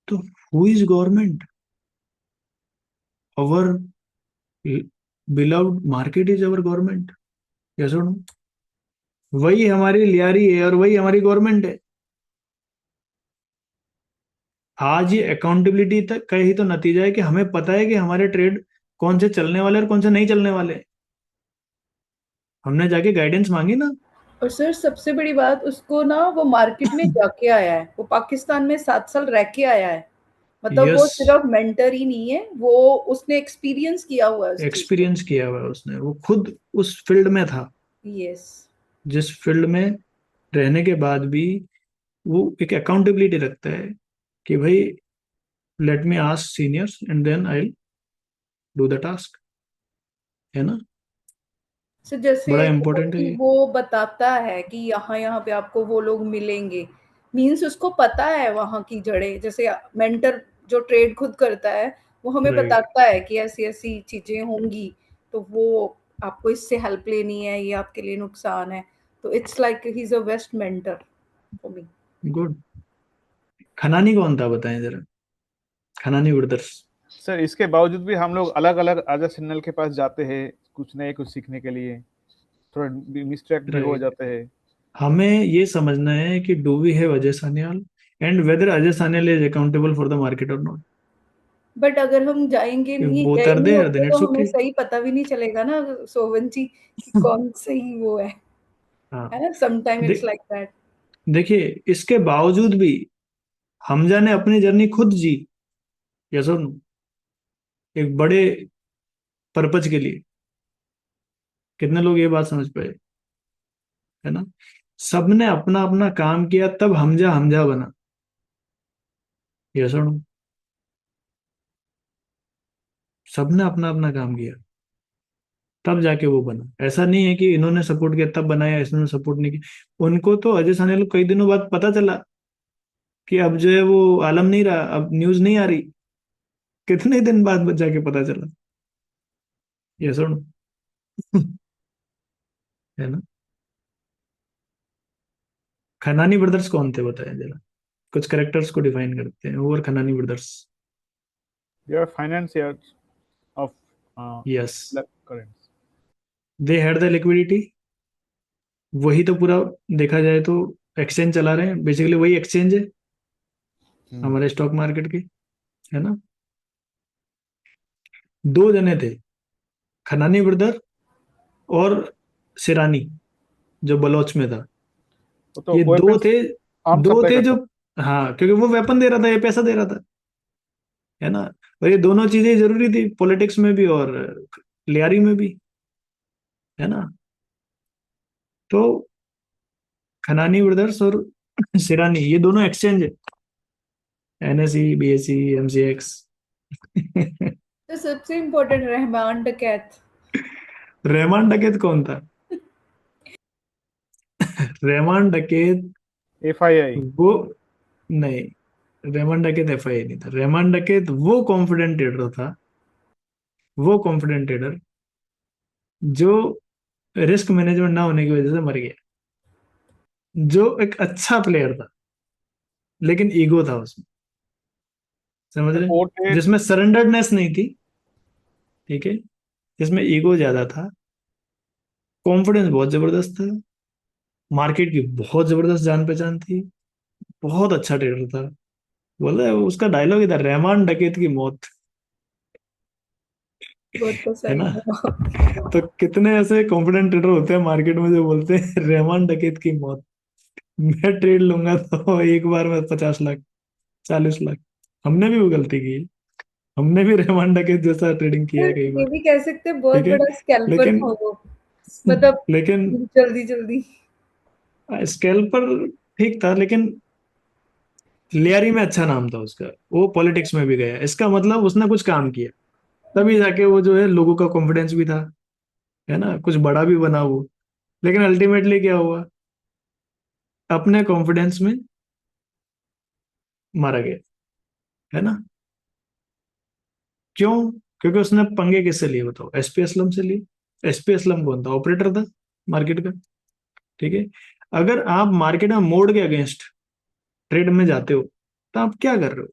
तो who is government? Our beloved market is our government. ये सुनो, वही हमारी लियारी है और वही हमारी गवर्नमेंट है। आज ये अकाउंटेबिलिटी तक का ही तो नतीजा है कि हमें पता है कि हमारे ट्रेड कौन से चलने वाले और कौन से नहीं चलने वाले। हमने जाके गाइडेंस मांगी ना। और सर सबसे बड़ी बात, उसको ना वो मार्केट में जाके आया है, वो पाकिस्तान में 7 साल रह के आया है। मतलब वो यस, सिर्फ मेंटर ही नहीं है, वो उसने एक्सपीरियंस किया हुआ है उस चीज को। एक्सपीरियंस किया हुआ है उसने, वो खुद उस फील्ड में था, यस। जिस फील्ड में रहने के बाद भी वो एक अकाउंटेबिलिटी रखता है कि भाई let me ask seniors and then I do the task, है ना। सो जैसे बड़ा मतलब इंपॉर्टेंट है कि ये। वो बताता है कि यहाँ यहाँ पे आपको वो लोग मिलेंगे, मीन्स उसको पता है वहाँ की जड़ें। जैसे मेंटर जो ट्रेड खुद करता है, वो हमें राइट, बताता है कि ऐसी ऐसी चीजें होंगी, तो वो आपको इससे हेल्प लेनी है, ये आपके लिए नुकसान है। तो it's like he is a best mentor for me. Good. Khanani कौन था बताएं जरा, खनानी ब्रदर्स। सर इसके बावजूद भी हम लोग अलग अलग अजय सिन्नल के पास जाते हैं कुछ नए कुछ सीखने के लिए, थोड़ा मिसट्रैक्ट भी हो राइट, जाते हैं। हमें ये समझना है कि do we have Ajay Sanyal and whether Ajay Sanyal is accountable for the market और नॉट। बट अगर हम जाएंगे इफ नहीं, बोथ गए आर नहीं देयर होंगे, देन तो इट्स हमें ओके। सही पता भी नहीं चलेगा ना सोवन जी कि कौन सही वो है हाँ, ना। Sometime it's they, like that. देखिए इसके बावजूद भी हमजा ने अपनी जर्नी खुद जी, यस और नो, एक बड़े पर्पज के लिए। कितने लोग ये बात समझ पाए, है ना। सबने अपना अपना काम किया तब हमजा हमजा बना, यस और नो। सबने अपना अपना काम किया तब जाके वो बना। ऐसा नहीं है कि इन्होंने सपोर्ट किया तब बनाया, इसने सपोर्ट नहीं किया। उनको तो अजय सान्याल को कई दिनों बाद पता चला कि अब जो है वो आलम नहीं रहा, अब न्यूज नहीं आ रही। कितने दिन बाद जाके पता चला, यस और नो। है ना। खनानी ब्रदर्स कौन थे बताएं जरा, कुछ करेक्टर्स को डिफाइन करते हैं और Khanani brothers. They are financiers of yes, currents. They had the liquidity. वही तो पूरा देखा जाए तो एक्सचेंज चला रहे हैं, बेसिकली वही एक्सचेंज है हमारे स्टॉक मार्केट के, है ना। दो जने थे, खनानी ब्रदर और सिरानी, जो बलोच में था। वो तो ये दो वेपन्स थे, आर्म दो सप्लाई थे करता जो, हाँ क्योंकि वो वेपन दे रहा था, ये पैसा दे रहा था, है ना। और ये दोनों चीजें जरूरी थी पॉलिटिक्स में भी और लियारी में भी, है ना। तो खनानी ब्रदर्स और सिरानी ये दोनों एक्सचेंज है, एनएसई, बीएसई, एमसीएक्स। तो सबसे इम्पोर्टेंट रहमान डकैत। रहमान डकैत कौन था? रहमान डकैत एफआईआई। वो नहीं, रहमान डकैत एफआई नहीं था। रहमान डकैत वो कॉन्फिडेंट ट्रेडर था, वो कॉन्फिडेंट ट्रेडर जो रिस्क मैनेजमेंट ना होने की वजह से मर गया, जो एक अच्छा प्लेयर था लेकिन ईगो था उसमें, समझ सर रहे। ओ ट्रेड। जिसमें सरेंडर्डनेस नहीं थी, ठीक है, जिसमें ईगो ज्यादा था। कॉन्फिडेंस बहुत जबरदस्त था, मार्केट की बहुत जबरदस्त जान पहचान थी, बहुत अच्छा ट्रेडर था। बोला उसका डायलॉग ही था, रहमान डकैत की मौत, वो तो है सही ना। है। तो कितने ऐसे कॉन्फिडेंट ट्रेडर होते हैं मार्केट में जो बोलते हैं रहमान डकैत की मौत, मैं ट्रेड लूंगा तो एक बार में 50 लाख, 40 लाख। हमने भी वो गलती की है। हमने भी रहमान डकैत जैसा ट्रेडिंग किया है कई ये बार, भी कह सकते हैं बहुत ठीक है। बड़ा स्कैल्पर लेकिन था वो, मतलब लेकिन जल्दी जल्दी। स्केल्पर ठीक था, लेकिन लियारी में अच्छा नाम था उसका। वो पॉलिटिक्स में भी गया, इसका मतलब उसने कुछ काम किया, तभी जाके वो जो है लोगों का कॉन्फिडेंस भी था, है ना, कुछ बड़ा भी बना वो। लेकिन अल्टीमेटली क्या हुआ, अपने कॉन्फिडेंस में मारा गया, है ना। क्यों? क्योंकि उसने पंगे किससे लिए बताओ, एसपी असलम से लिए। एसपी असलम कौन था? ऑपरेटर था मार्केट का, ठीक है। अगर आप मार्केट में मोड़ के अगेंस्ट ट्रेड में जाते हो तो आप क्या कर रहे हो?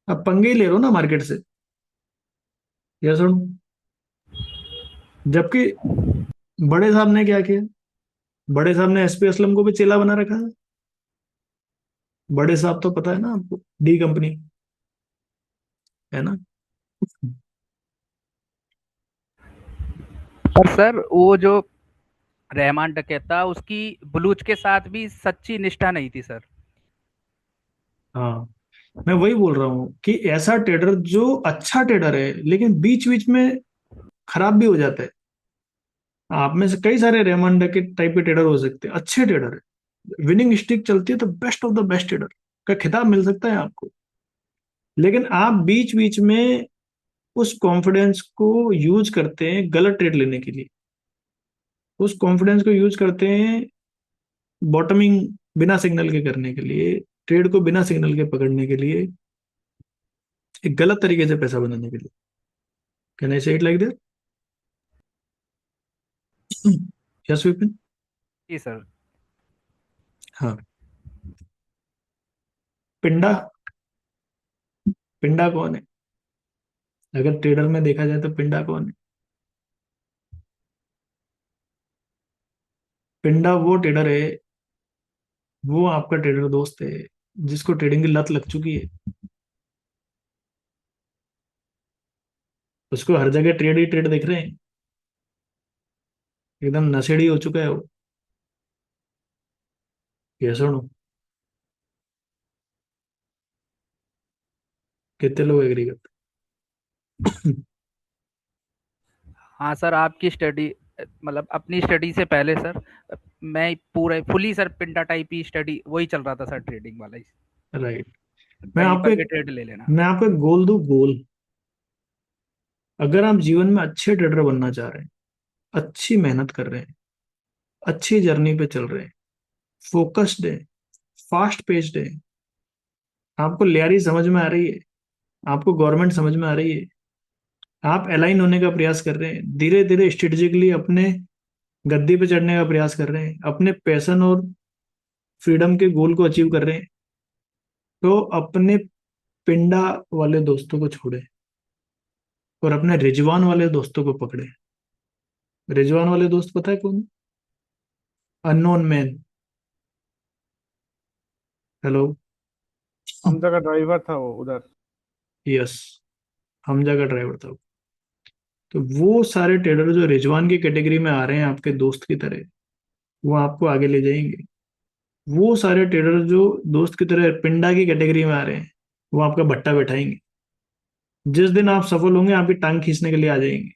आप पंगे ही ले रहे हो ना मार्केट से, या सुन। जबकि बड़े साहब ने क्या किया, बड़े साहब ने एसपी असलम को भी चेला बना रखा है। बड़े साहब तो पता है ना आपको, डी कंपनी, है ना। पर सर वो जो रहमान डकैत था उसकी बलूच के साथ भी सच्ची निष्ठा नहीं थी सर। हाँ, मैं वही बोल रहा हूँ कि ऐसा ट्रेडर जो अच्छा ट्रेडर है लेकिन बीच बीच में खराब भी हो जाता है। आप में से कई सारे रेमंड के टाइप के ट्रेडर हो सकते हैं, अच्छे ट्रेडर है, विनिंग स्ट्रिक चलती है तो best of the best trader का खिताब मिल सकता है आपको। लेकिन आप बीच बीच में उस कॉन्फिडेंस को यूज करते हैं गलत ट्रेड लेने के लिए, उस कॉन्फिडेंस को यूज करते हैं बॉटमिंग बिना सिग्नल के करने के लिए, ट्रेड को बिना सिग्नल के पकड़ने के लिए, एक गलत तरीके से पैसा बनाने के लिए। Can I say it like that? Yes Vipin. Ji sir. हाँ। पिंडा, पिंडा कौन है? अगर ट्रेडर में देखा जाए तो पिंडा कौन है? पिंडा वो ट्रेडर है, वो आपका ट्रेडर दोस्त है जिसको ट्रेडिंग की लत लग चुकी है। उसको हर जगह ट्रेड ही ट्रेड दिख रहे हैं, एकदम नशेड़ी हो चुका है वो। ये सुनो, कितने लोग एग्री करते हाँ सर, आपकी स्टडी मतलब अपनी स्टडी से पहले सर, मैं पूरे फुली सर पिंडा टाइप ही स्टडी वही चल रहा था सर, ट्रेडिंग वाला ही। हैं? राइट। मैं कहीं आपको पर भी एक ट्रेड ले लेना। मैं आपको एक गोल दूं, गोल। अगर आप जीवन में अच्छे ट्रेडर बनना चाह रहे हैं, अच्छी मेहनत कर रहे हैं, अच्छी जर्नी पे चल रहे हैं, फोकस्ड है, फास्ट पेस्ड है, आपको लियारी समझ में आ रही है, आपको गवर्नमेंट समझ में आ रही है, आप अलाइन होने का प्रयास कर रहे हैं, धीरे धीरे स्ट्रेटेजिकली अपने गद्दी पे चढ़ने का प्रयास कर रहे हैं, अपने पैशन और फ्रीडम के गोल को अचीव कर रहे हैं, तो अपने पिंडा वाले दोस्तों को छोड़े और अपने रिजवान वाले दोस्तों को पकड़े। रिजवान वाले दोस्त पता है कौन? Unknown man. हेलो। हम जगह ड्राइवर था वो उधर। यस, हमजा का ड्राइवर था वो। तो वो सारे ट्रेडर जो रिजवान की कैटेगरी में आ रहे हैं आपके दोस्त की तरह, वो आपको आगे ले जाएंगे। वो सारे ट्रेडर जो दोस्त की तरह पिंडा की कैटेगरी में आ रहे हैं, वो आपका भट्टा बैठाएंगे। जिस दिन आप सफल होंगे आपकी टांग खींचने के लिए आ जाएंगे।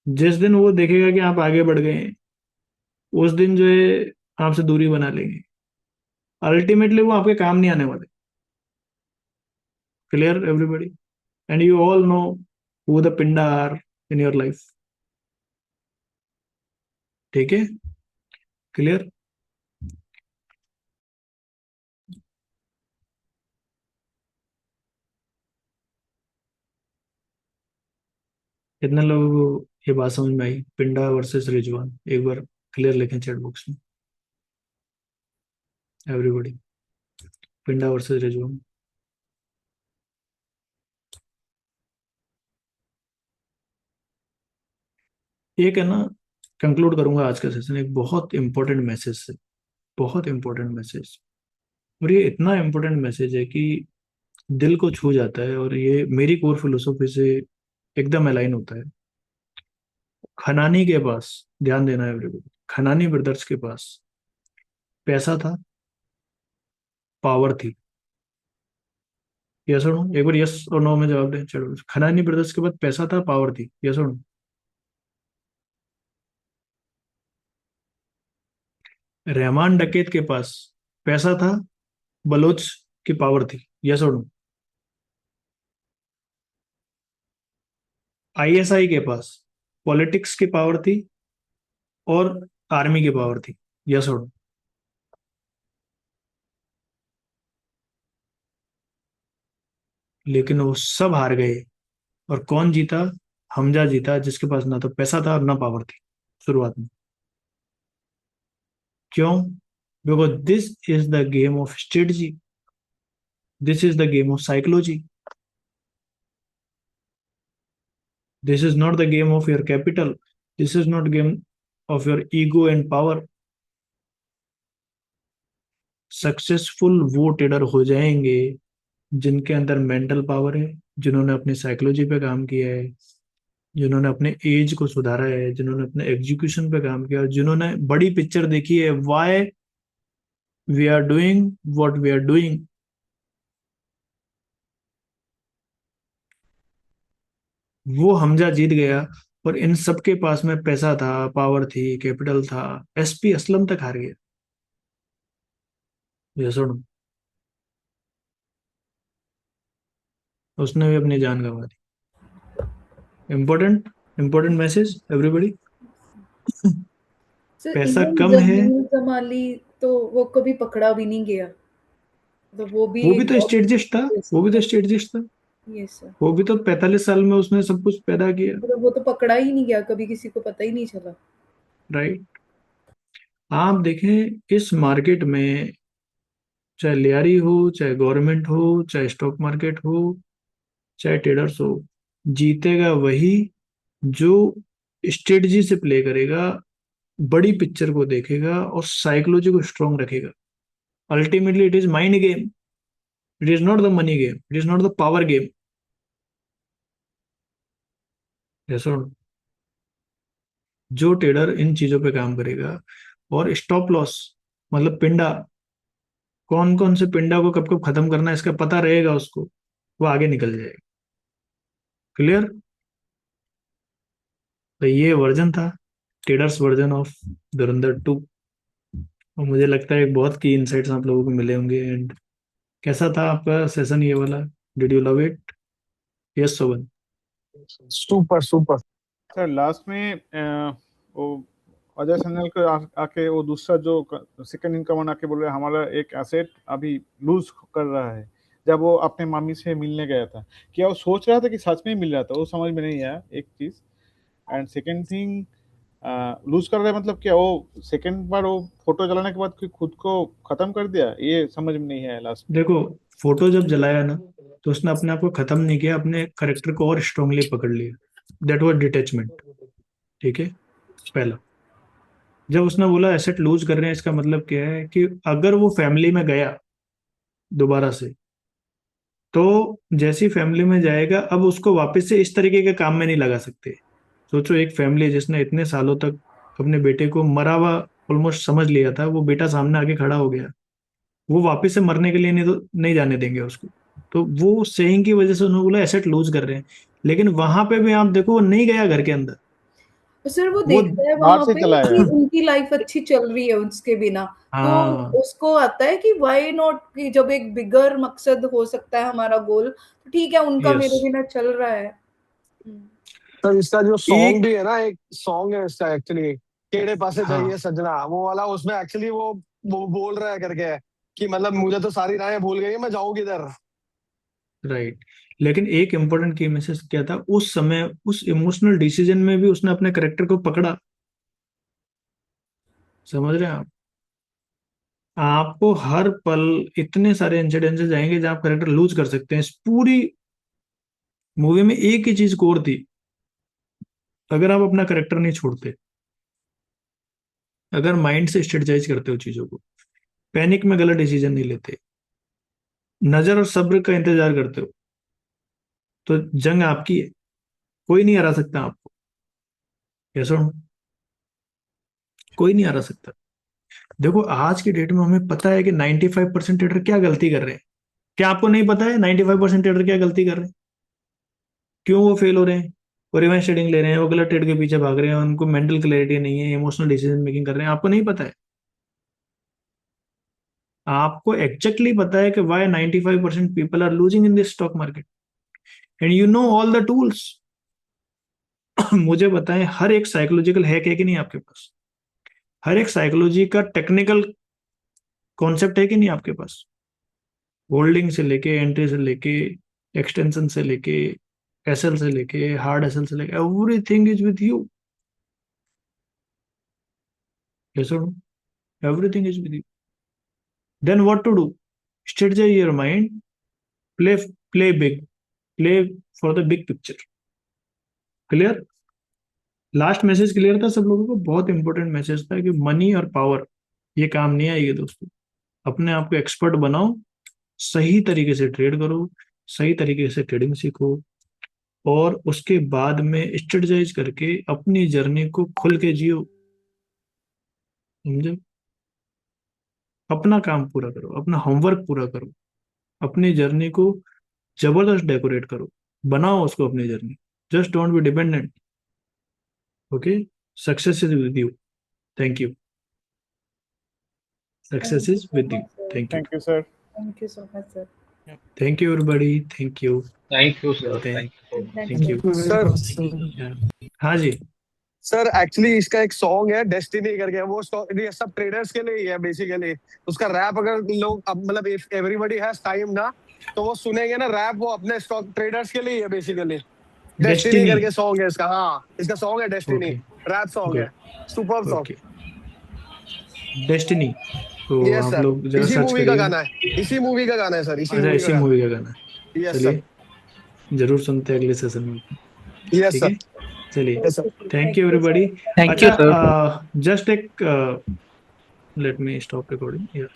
जिस दिन वो देखेगा कि आप आगे बढ़ गए हैं, उस दिन जो है आपसे दूरी बना लेंगे। अल्टीमेटली वो आपके काम नहीं आने वाले। Clear everybody? And you all know who the पिंडा आर इन योर लाइफ। ठीक है? क्लियर? कितने लोगों को ये बात समझ में आई, पिंडा वर्सेस रिजवान? एक बार क्लियर लिखें चैट बॉक्स में, एवरीबॉडी। पिंडा वर्सेस रिजवान। एक है ना, कंक्लूड करूंगा आज का सेशन एक बहुत इंपॉर्टेंट मैसेज से। बहुत इंपॉर्टेंट मैसेज, और ये इतना इंपॉर्टेंट मैसेज है कि दिल को छू जाता है, और ये मेरी कोर फिलोसॉफी से एकदम अलाइन होता है। खनानी के पास, ध्यान देना एवरीबॉडी, खनानी ब्रदर्स के पास पैसा था, पावर थी। यस और नो? एक बार यस और नो में जवाब दें। चलो, खनानी ब्रदर्स के पास पैसा था, पावर थी। यस और नो? रहमान डकैत के पास पैसा था, बलोच की पावर थी। यस और नो? आईएसआई के पास पॉलिटिक्स की पावर थी और आर्मी की पावर थी। यस और नो? लेकिन वो सब हार गए, और कौन जीता? हमजा जीता, जिसके पास ना तो पैसा था और ना पावर थी शुरुआत में। क्यों? Because this is the game of strategy, this is the game of psychology, this is not the game of your capital, this is not game of your ego and power. Successful वो trader हो जाएंगे जिनके अंदर mental power है, जिन्होंने अपनी psychology पे काम किया है, जिन्होंने अपने एज को सुधारा है, जिन्होंने अपने एग्जीक्यूशन पे काम किया, और जिन्होंने बड़ी पिक्चर देखी है, why we are doing what we are doing. वो हमजा जीत गया, और इन सबके पास में पैसा था, पावर थी, कैपिटल था, एसपी असलम तक हार गया। ये सुनो, उसने भी अपनी जान गंवा दी। Important, important message everybody. Sir पैसा इवन कम है। जमील जमाली तो वो कभी पकड़ा भी नहीं गया, तो वो भी वो भी एक तो बहुत स्ट्रेटजिस्ट था, वो भी तो स्ट्रेटजिस्ट था। ये सर, वो भी तो 45 साल में उसने सब कुछ पैदा किया। मतलब वो तो पकड़ा ही नहीं गया कभी, किसी को पता ही नहीं चला। राइट। आप देखें इस मार्केट में, चाहे लियारी हो, चाहे गवर्नमेंट हो, चाहे स्टॉक मार्केट हो, चाहे ट्रेडर्स हो, जीतेगा वही जो स्ट्रेटजी से प्ले करेगा, बड़ी पिक्चर को देखेगा और साइकोलॉजी को स्ट्रांग रखेगा। Ultimately it is mind game, it is not the money game, it is not the power game. जैसा जो ट्रेडर इन चीजों पे काम करेगा, और स्टॉप लॉस मतलब पिंडा, कौन कौन से पिंडा को कब कब खत्म करना है इसका पता रहेगा उसको, वो आगे निकल जाएगा। क्लियर। तो ये वर्जन था, ट्रेडर्स वर्जन ऑफ धुरंधर 2। और मुझे लगता है एक बहुत की इनसाइट्स आप लोगों को मिले होंगे। एंड कैसा था आपका सेशन ये वाला? Did you love it? Yes Sovan. Super super. Sir last में वो अजय सन्नल को आके वो दूसरा जो सेकंड इन कमांड आके बोल रहे हमारा एक एसेट अभी लूज कर रहा है, जब वो अपने मामी से मिलने गया था, क्या वो सोच रहा था कि सच में ही मिल रहा था, वो समझ में नहीं आया एक चीज। एंड सेकंड थिंग, लूज कर रहा है मतलब क्या, वो सेकंड बार वो फोटो जलाने के बाद कोई खुद को खत्म कर दिया, ये समझ में नहीं आया लास्ट में। देखो, फोटो जब जलाया ना, तो उसने अपने आप को खत्म नहीं किया, अपने करेक्टर को और स्ट्रांगली पकड़ लिया। That was detachment. ठीक है। पहला, जब उसने बोला एसेट लूज कर रहे हैं, इसका मतलब क्या है कि अगर वो फैमिली में गया दोबारा से, तो जैसी फैमिली में जाएगा अब उसको वापस से इस तरीके के काम में नहीं लगा सकते। सोचो, एक फैमिली जिसने इतने सालों तक अपने बेटे को मरा हुआ ऑलमोस्ट समझ लिया था, वो बेटा सामने आके खड़ा हो गया, वो वापस से मरने के लिए नहीं, तो नहीं जाने देंगे उसको। तो वो सेइंग की वजह से उन्होंने बोला एसेट लूज कर रहे हैं। लेकिन वहां पे भी आप देखो, वो नहीं गया घर के अंदर। तो सर वो वो, देखता है बाहर वहां से पे चला कि आया। उनकी लाइफ अच्छी चल रही है उसके बिना, तो हाँ, उसको आता है कि व्हाई नॉट, कि जब एक बिगर मकसद हो सकता है हमारा गोल, तो ठीक है उनका यस। मेरे बिना चल रहा है। तो इसका जो सॉन्ग एक, भी है ना, एक सॉन्ग है इसका एक्चुअली, केड़े पासे हाँ, जाइए सजना, वो वाला, उसमें एक्चुअली वो बोल रहा है करके कि मतलब मुझे तो सारी राहें भूल गई, मैं जाऊं किधर। राइट। लेकिन एक इंपॉर्टेंट की मैसेज क्या था उस समय, उस इमोशनल डिसीजन में भी उसने अपने करेक्टर को पकड़ा। समझ रहे हैं आप? आपको हर पल इतने सारे इंसिडेंसेस आएंगे जहां आप करेक्टर लूज कर सकते हैं। इस पूरी मूवी में एक ही चीज कोर थी, अगर आप अपना करेक्टर नहीं छोड़ते, अगर माइंड से स्ट्रेटजाइज करते हो चीजों को, पैनिक में गलत डिसीजन नहीं लेते, नजर और सब्र का इंतजार करते हो, तो जंग आपकी है, कोई नहीं हरा सकता आपको। कैसे? कोई नहीं हरा सकता। देखो, आज की डेट में हमें पता है कि 95% ट्रेडर क्या गलती कर रहे हैं। क्या आपको नहीं पता है 95% ट्रेडर क्या गलती कर रहे हैं? क्यों वो फेल हो रहे हैं? वो रिवेंज ट्रेडिंग ले रहे हैं, वो गलत ट्रेड के पीछे भाग रहे हैं, उनको मेंटल क्लैरिटी नहीं है, इमोशनल डिसीजन मेकिंग कर रहे हैं। आपको नहीं पता है? आपको एग्जैक्टली पता है कि why 95% people are losing in this stock market, and you know all the tools. मुझे बताएं, हर एक साइकोलॉजिकल हैक है कि नहीं आपके पास? हर एक साइकोलॉजी का टेक्निकल कॉन्सेप्ट है कि नहीं आपके पास? होल्डिंग से लेके, एंट्री से लेके, एक्सटेंशन से लेके, एसएल से लेके, हार्ड एसएल से लेके, everything is with you. Yes और no? Everything is with you. Then what to do? strategize your mind, play big, play for the big picture। Clear? Last message clear था सब लोगों को? बहुत इंपॉर्टेंट मैसेज था कि मनी और power ये काम नहीं आएगी दोस्तों। अपने आप को एक्सपर्ट बनाओ, सही तरीके से ट्रेड करो, सही तरीके से ट्रेडिंग सीखो, और उसके बाद में स्ट्रेटजाइज करके अपनी जर्नी को खुल के जियो। समझे? अपना काम पूरा करो, अपना होमवर्क पूरा करो, अपनी जर्नी को जबरदस्त डेकोरेट करो, बनाओ उसको अपनी journey. Just don't be dependent. Okay? Success is with you. Thank you. Success is with you. Thank you. Thank you sir. Thank you so much, sir. Thank you, everybody. Thank you. Thank you, sir. मिलते हैं. Thank you. Thank you. Sir Yeah. हाँ जी. Sir actually इसका एक song है destiny करके, वो ये सब ट्रेडर्स के लिए ही है बेसिकली. उसका रैप अगर लोग अब मतलब इफ एवरीबॉडी हैज टाइम ना तो वो सुनेंगे ना रैप, वो अपने स्टॉक ट्रेडर्स के लिए ही है बेसिकली. Destiny Destiny. करके सॉन्ग है इसका. हाँ, इसका सॉन्ग है डेस्टिनी, Okay. रैप सॉन्ग है. Super song. Okay. Destiny. तो यस आप सर, लोग जरा इसी सर्च मूवी का करिए. गाना है. इसी मूवी का गाना है सर. इसी अच्छा, मूवी इसी का मूवी का गाना है. गाना. यस चलिए, सर. जरूर सुनते हैं अगले सेशन में. यस ठीक है, सर. चलिए. Yes sir. Thank you everybody. Thank you अच्छा, सर. जस्ट एक लेट मी स्टॉप रिकॉर्डिंग.